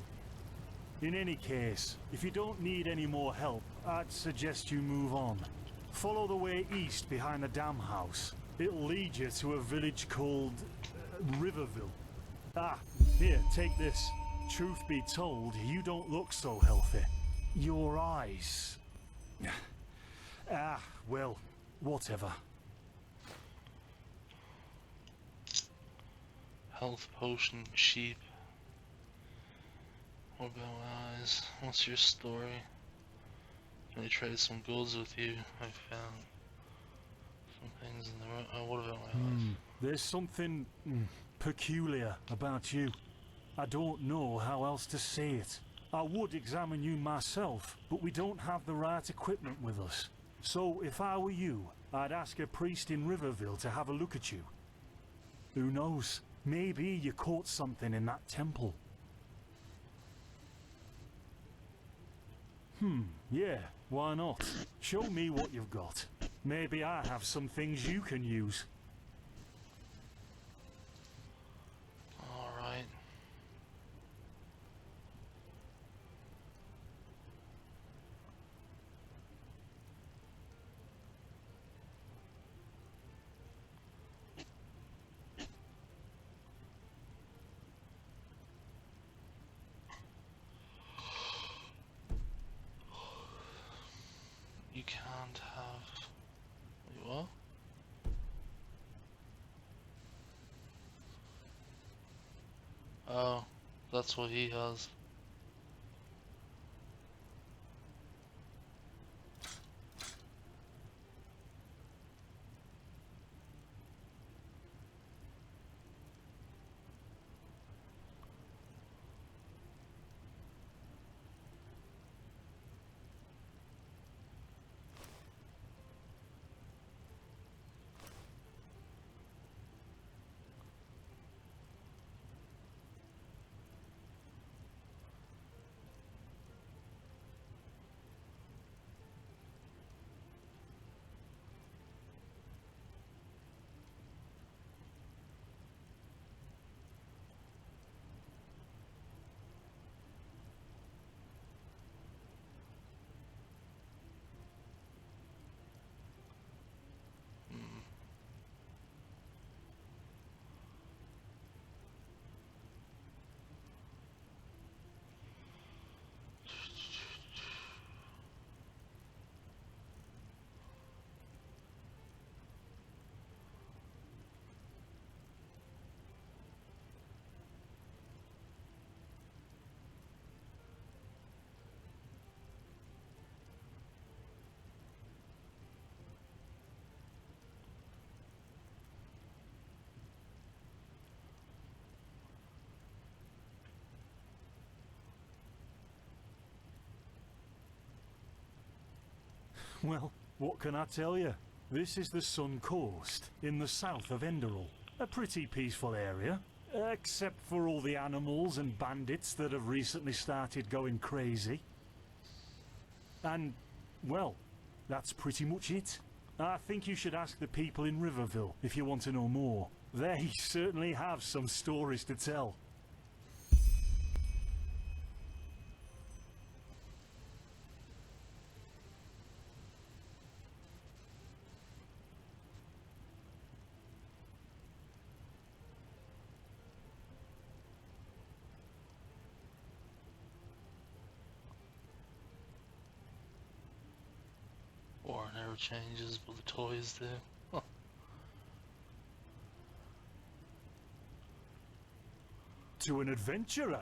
In any case, if you don't need any more help, I'd suggest you move on. Follow the way east behind the dam house. It'll lead you to a village called Riverville. Ah, here, take this. Truth be told, you don't look so healthy. Your eyes... well, whatever. Health potion cheap. What about eyes? What's your story? Can I trade some goods with you? I found some things in the room. Oh, what about my eyes? There's something peculiar about you. I don't know how else to say it. I would examine you myself, but we don't have the right equipment with us. So if I were you, I'd ask a priest in Riverville to have a look at you. Who knows? Maybe you caught something in that temple. Yeah, why not? Show me what you've got. Maybe I have some things you can use. Alright. You can't have... Wait, what? Oh, that's what he has. Well, what can I tell you? This is the Sun Coast, in the south of Enderal. A pretty peaceful area, except for all the animals and bandits that have recently started going crazy. And, well, that's pretty much it. I think you should ask the people in Riverville if you want to know more. They certainly have some stories to tell. War never changes, but the toys do. Huh. To an adventurer?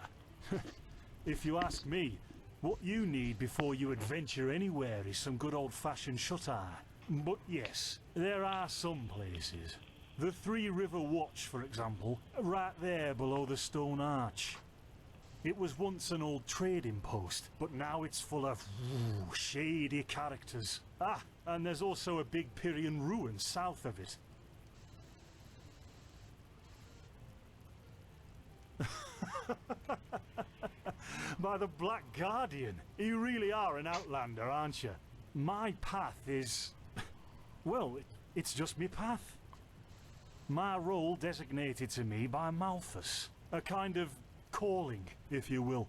If you ask me, what you need before you adventure anywhere is some good old-fashioned shut-eye. But yes, there are some places. The Three River Watch, for example, right there below the stone arch. It was once an old trading post, but now it's full of shady characters. Ah, and there's also a big Pyrian ruin south of it. By the Black Guardian, you really are an outlander, aren't you? My path is... well, it's just me path. My role designated to me by Malthus. A kind of calling, if you will.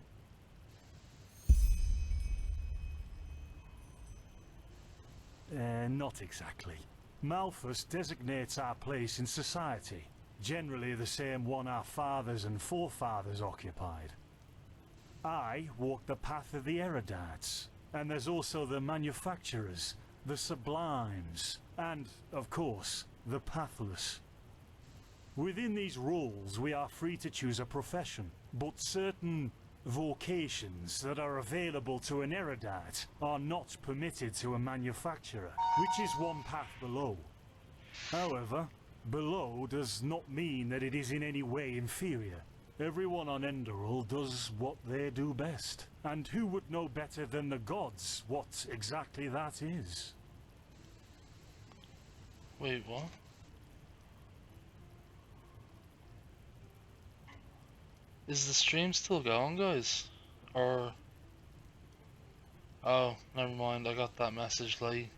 Not exactly. Malthus designates our place in society. Generally the same one our fathers and forefathers occupied. I walk the path of the erudites, and there's also the manufacturers, the sublimes, and, of course, the pathless. Within these roles we are free to choose a profession, but certain vocations that are available to an erudite are not permitted to a manufacturer, which is one path below. However, below does not mean that it is in any way inferior. Everyone on Enderal does what they do best, and who would know better than the gods what exactly that is? Wait, what? Is the stream still going, guys? Or... oh, never mind, I got that message late.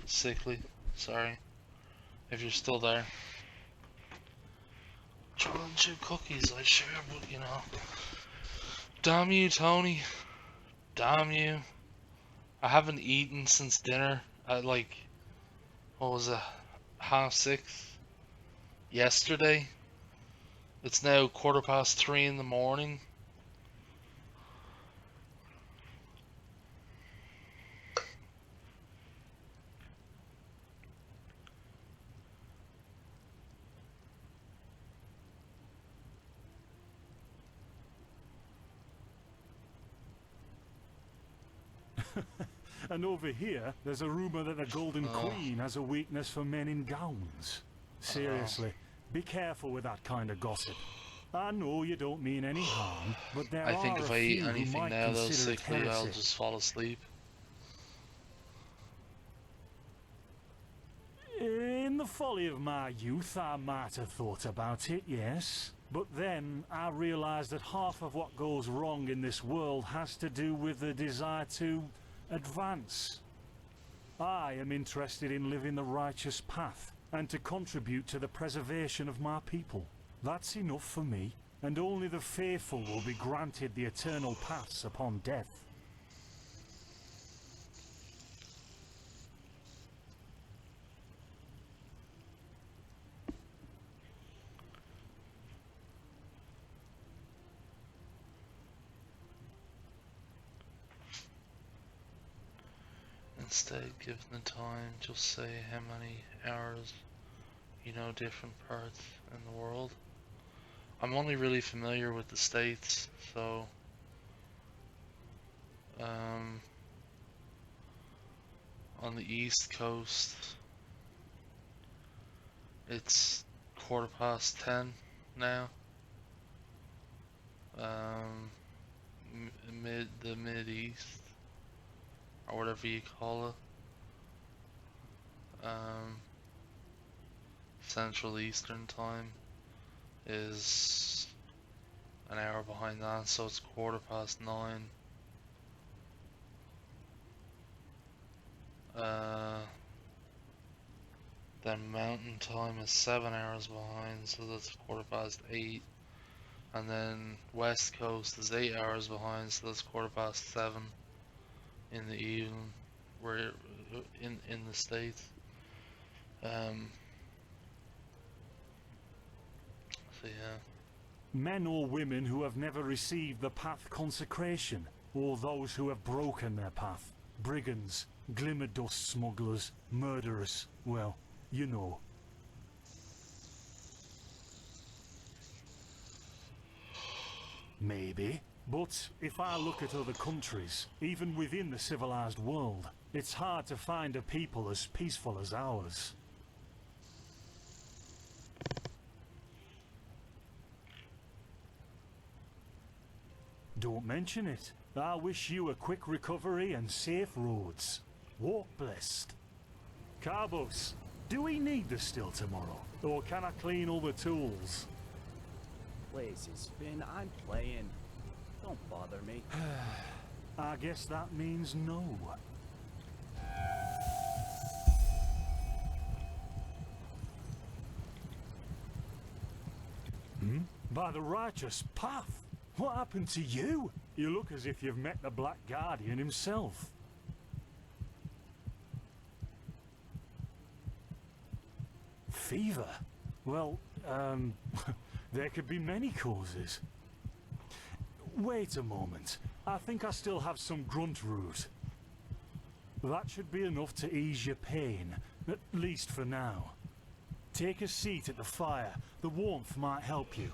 Sickly, sorry. If you're still there. Chocolate chip cookies, I sure, but you know. Damn you, Tony. Damn you. I haven't eaten since dinner at like, what was it, 6:30 yesterday. It's now 3:15 in the morning. And over here, there's a rumor that the Golden Queen has a weakness for men in gowns. Seriously, be careful with that kind of gossip. I know you don't mean any harm, but there I think are if a I eat few who anything might now, though, consider it sickly, I'll heresy. just fall asleep. In the folly of my youth, I might have thought about it, yes. But then I realized that half of what goes wrong in this world has to do with the desire to advance. I am interested in living the righteous path and to contribute to the preservation of my people. That's enough for me, and only the faithful will be granted the eternal paths upon death. Instead, given the time, just say how many hours you know different parts in the world. I'm only really familiar with the States, so on the East Coast it's 10:15 now. The mid East or whatever you call it. Central Eastern Time is an hour behind that, so it's 9:15. Then Mountain Time is 7 hours behind, so that's 8:15. And then West Coast is 8 hours behind, so that's 7:15 in the evening. We're in the States. So yeah. Men or women who have never received the path consecration, or those who have broken their path. Brigands, glimmer dust smugglers, murderers. Well, you know. Maybe. But if I look at other countries, even within the civilized world, it's hard to find a people as peaceful as ours. Don't mention it. I wish you a quick recovery and safe roads. Walk blessed. Carbos, do we need the still tomorrow? Or can I clean all the tools? Places, Finn, I'm playing. Don't bother me. I guess that means no. By the righteous path? What happened to you? You look as if you've met the Black Guardian himself. Fever? Well, there could be many causes. Wait a moment. I think I still have some grunt root. That should be enough to ease your pain, at least for now. Take a seat at the fire. The warmth might help you.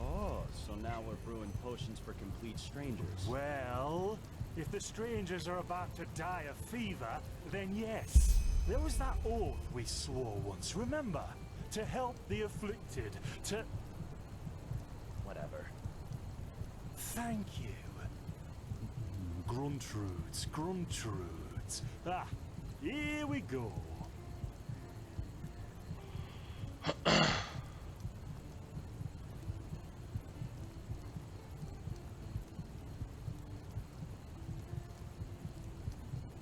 Oh, so now we're brewing potions for complete strangers. Well, if the strangers are about to die of fever, then yes. There was that oath we swore once, remember? To help the afflicted, to... Whatever. Thank you. Gruntroots, gruntroots. Ah, here we go.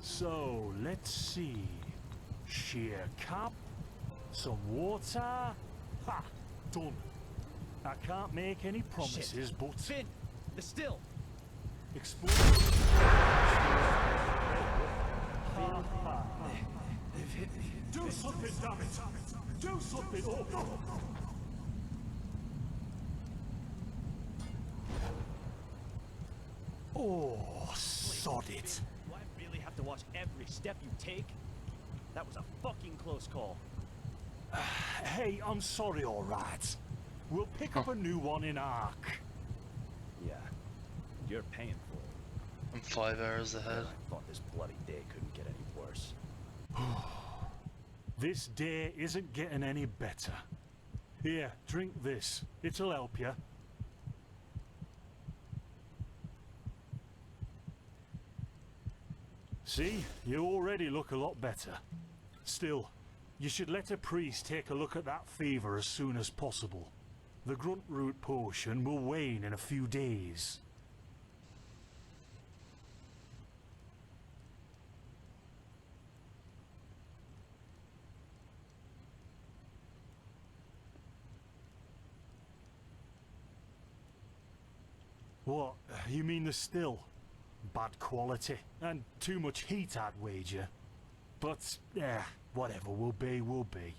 So, let's see. Sheer cup, some water. Ha! Done. I can't make any promises, Shit. but... Finn! The still! Explore... Do something, damn it! Do something! Oh, sod it. Do I really have to watch every step you take? That was a fucking close call. Hey, I'm sorry, alright. We'll pick up a new one in Ark. Yeah, you're paying for it. I'm 5 hours ahead. I thought this bloody day couldn't get any worse. This day isn't getting any better. Here, drink this. It'll help you. See, you already look a lot better. Still, you should let a priest take a look at that fever as soon as possible. The grunt root potion will wane in a few days. What? You mean the still? Bad quality, and too much heat, I'd wager. But, whatever will be, will be.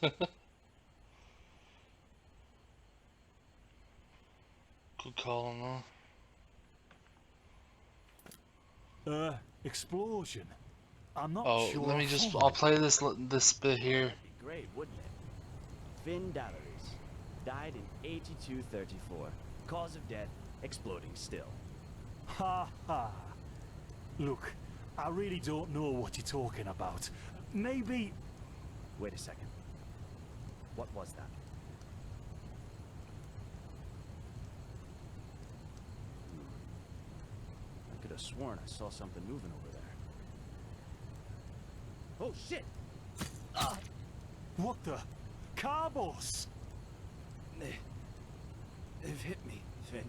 Good call on that. Explosion. I'm not Oh, sure let me I just, follow. I'll play this bit here. That'd be great, wouldn't it? Finn Dalaris died in 8234. Cause of death, exploding still. Ha ha. Look, I really don't know what you're talking about. Maybe... Wait a second. What was that? I could have sworn I saw something moving over there. Oh shit! What the? Carbos! They've hit me, Finn.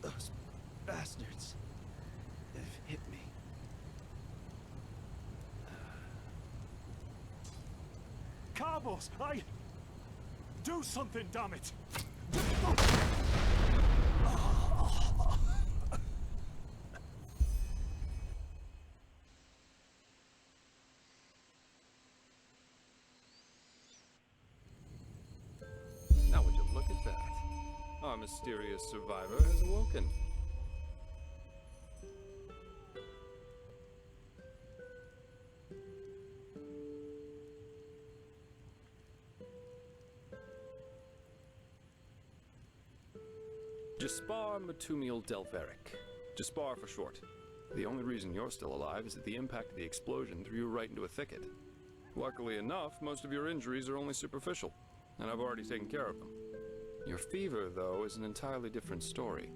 Those bastards. They've hit me. Carbos, do something, damn it! Now would you look at that? Our mysterious survivor has awoken. Jaspar Matumiel Delveric. Jaspar for short. The only reason you're still alive is that the impact of the explosion threw you right into a thicket. Luckily enough, most of your injuries are only superficial, and I've already taken care of them. Your fever, though, is an entirely different story.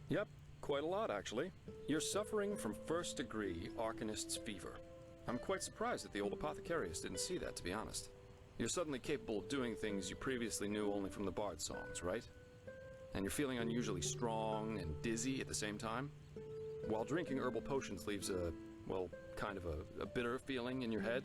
Yep, quite a lot, actually. You're suffering from first-degree Arcanist's fever. I'm quite surprised that the old apothecarius didn't see that, to be honest. You're suddenly capable of doing things you previously knew only from the bard songs, right? And you're feeling unusually strong and dizzy at the same time? While drinking herbal potions leaves a, well, kind of a bitter feeling in your head?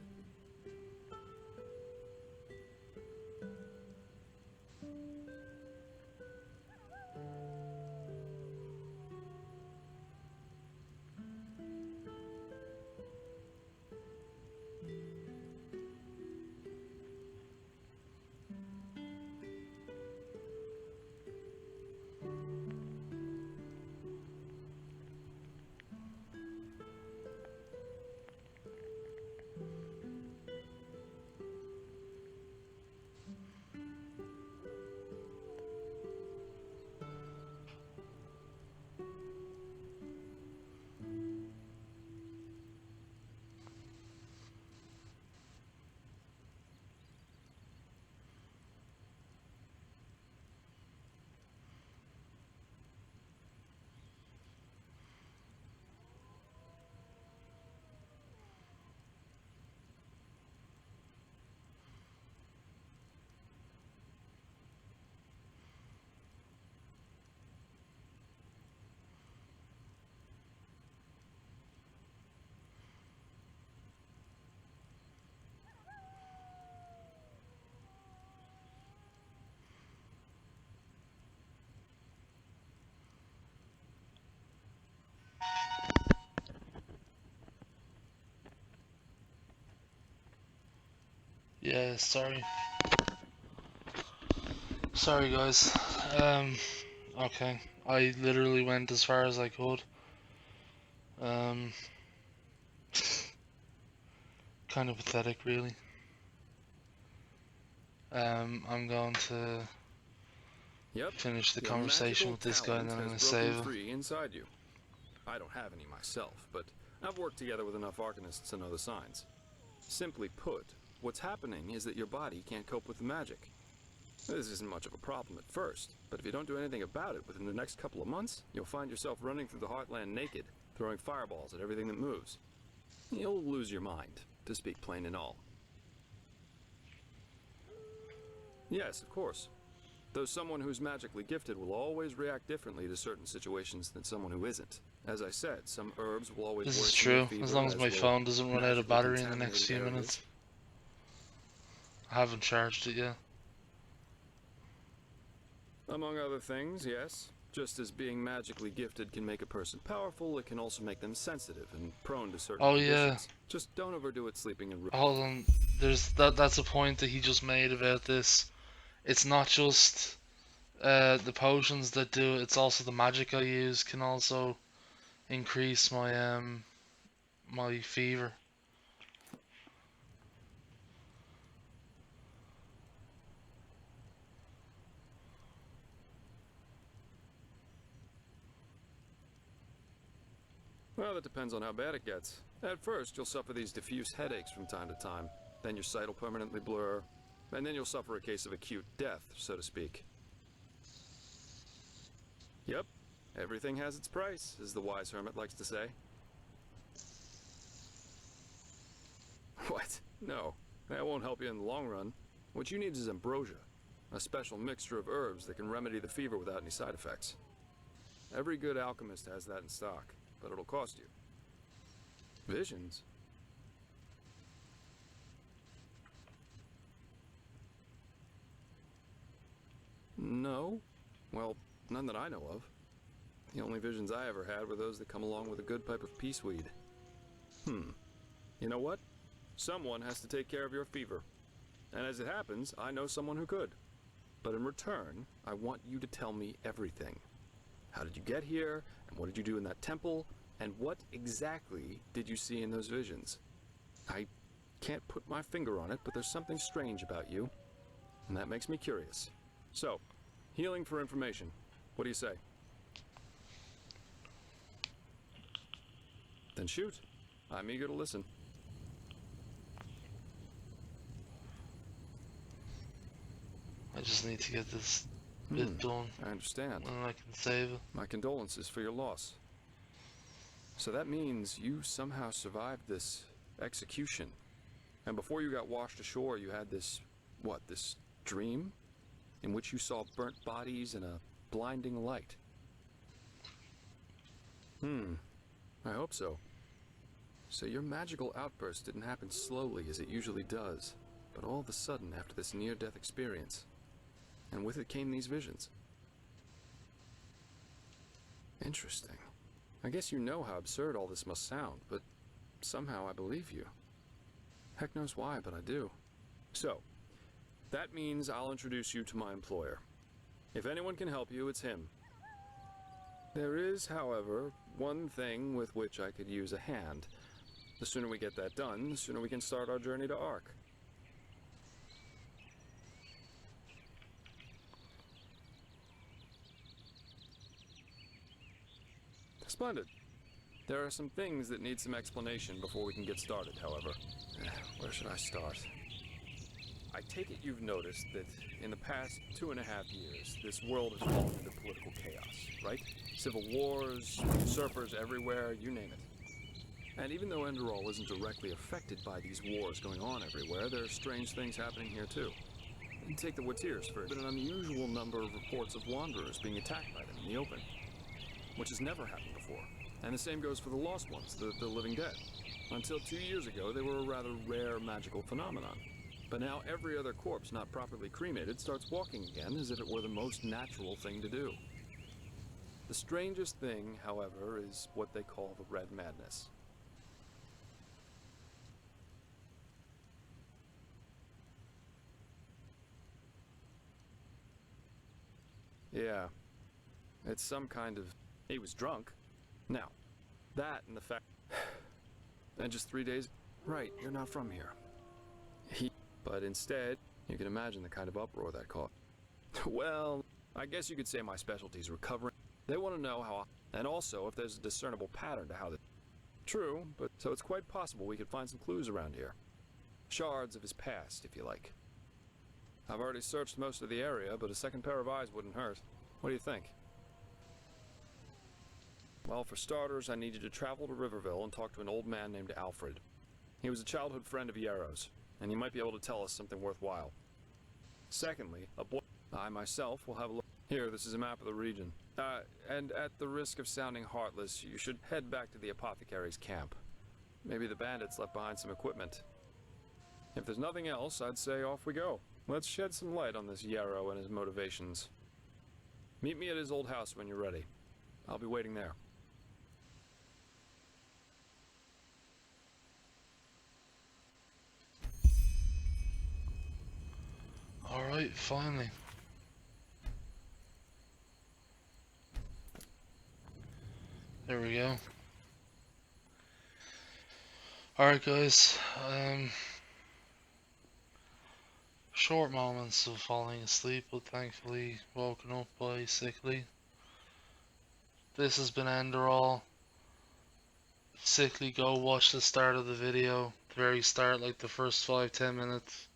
Yeah, sorry. Sorry guys. Okay. I literally went as far as I could. Kind of pathetic, really. I'm going to finish the your conversation magical with this guy and then I'm going talent to has broken save him. free inside you. I don't have any myself, but I've worked together with enough Arcanists to know the signs. Simply put, what's happening is that your body can't cope with the magic. This isn't much of a problem at first, but if you don't do anything about it within the next couple of months, you'll find yourself running through the Heartland naked, throwing fireballs at everything that moves. You'll lose your mind, to speak plain and all. Yes, of course. Though someone who's magically gifted will always react differently to certain situations than someone who isn't. As I said, some herbs will always This is worsen your true, fever, as long as my will phone doesn't run out of magically battery in the next contaminated few areas. minutes. I haven't charged it yet. Among other things, yes. Just as being magically gifted can make a person powerful, it can also make them sensitive and prone to certain Oh conditions. yeah. Just don't overdo it sleeping in rooms. Hold on. That's a point that he just made about this. It's not just the potions that do it, it's also the magic I use can also increase my fever. Well, that depends on how bad it gets. At first, you'll suffer these diffuse headaches from time to time. Then your sight will permanently blur. And then you'll suffer a case of acute death, so to speak. Yep, everything has its price, as the wise hermit likes to say. What? No, that won't help you in the long run. What you need is ambrosia, a special mixture of herbs that can remedy the fever without any side effects. Every good alchemist has that in stock, but it'll cost you. Visions? No. Well, none that I know of. The only visions I ever had were those that come along with a good pipe of peaceweed. You know what? Someone has to take care of your fever. And as it happens, I know someone who could. But in return, I want you to tell me everything. How did you get here? And what did you do in that temple? And what exactly did you see in those visions? I can't put my finger on it, but there's something strange about you. And that makes me curious. So, healing for information. What do you say? Then shoot. I'm eager to listen. I just need to get this bit done. I understand. And I can save it. My condolences for your loss. So that means you somehow survived this execution. And before you got washed ashore, you had this, what, this dream? In which you saw burnt bodies and a blinding light. I hope so. So your magical outburst didn't happen slowly as it usually does, but all of a sudden after this near-death experience. And with it came these visions. Interesting. I guess you know how absurd all this must sound, but somehow I believe you. Heck knows why, but I do. So, that means I'll introduce you to my employer. If anyone can help you, it's him. There is, however, one thing with which I could use a hand. The sooner we get that done, the sooner we can start our journey to Ark. Splendid. There are some things that need some explanation before we can get started, however. Where should I start? I take it you've noticed that in the past 2.5 years, this world has fallen into political chaos, right? Civil wars, usurpers everywhere, you name it. And even though Enderal isn't directly affected by these wars going on everywhere, there are strange things happening here too. You take the Watirs for an unusual number of reports of wanderers being attacked by them in the open, which has never happened before. And the same goes for the Lost Ones, the living dead. Until 2 years ago, they were a rather rare magical phenomenon. But now every other corpse not properly cremated starts walking again as if it were the most natural thing to do. The strangest thing, however, is what they call the Red Madness. Yeah, it's some kind of... He was drunk. Now, that and the fact... And just 3 days... Right, you're not from here. But instead, you can imagine the kind of uproar that caused. Well, I guess you could say my specialty is recovering. They want to know how... And also, if there's a discernible pattern to how the... True, but so it's quite possible we could find some clues around here. Shards of his past, if you like. I've already searched most of the area, but a second pair of eyes wouldn't hurt. What do you think? Well, for starters, I need you to travel to Riverville and talk to an old man named Alfred. He was a childhood friend of Yarrow's, and he might be able to tell us something worthwhile. Secondly, I myself will have a look. Here, this is a map of the region. And at the risk of sounding heartless, you should head back to the apothecary's camp. Maybe the bandits left behind some equipment. If there's nothing else, I'd say off we go. Let's shed some light on this Yarrow and his motivations. Meet me at his old house when you're ready. I'll be waiting there. Alright, finally. There we go. Alright guys, short moments of falling asleep, but thankfully woken up by Sickly. This has been Enderal. Sickly, go watch the start of the video, the very start, like the first 5-10 minutes,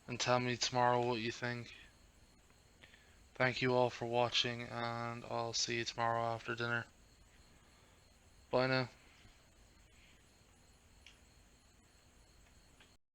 and tell me tomorrow what you think. Thank you all for watching, and I'll see you tomorrow after dinner. Bye now.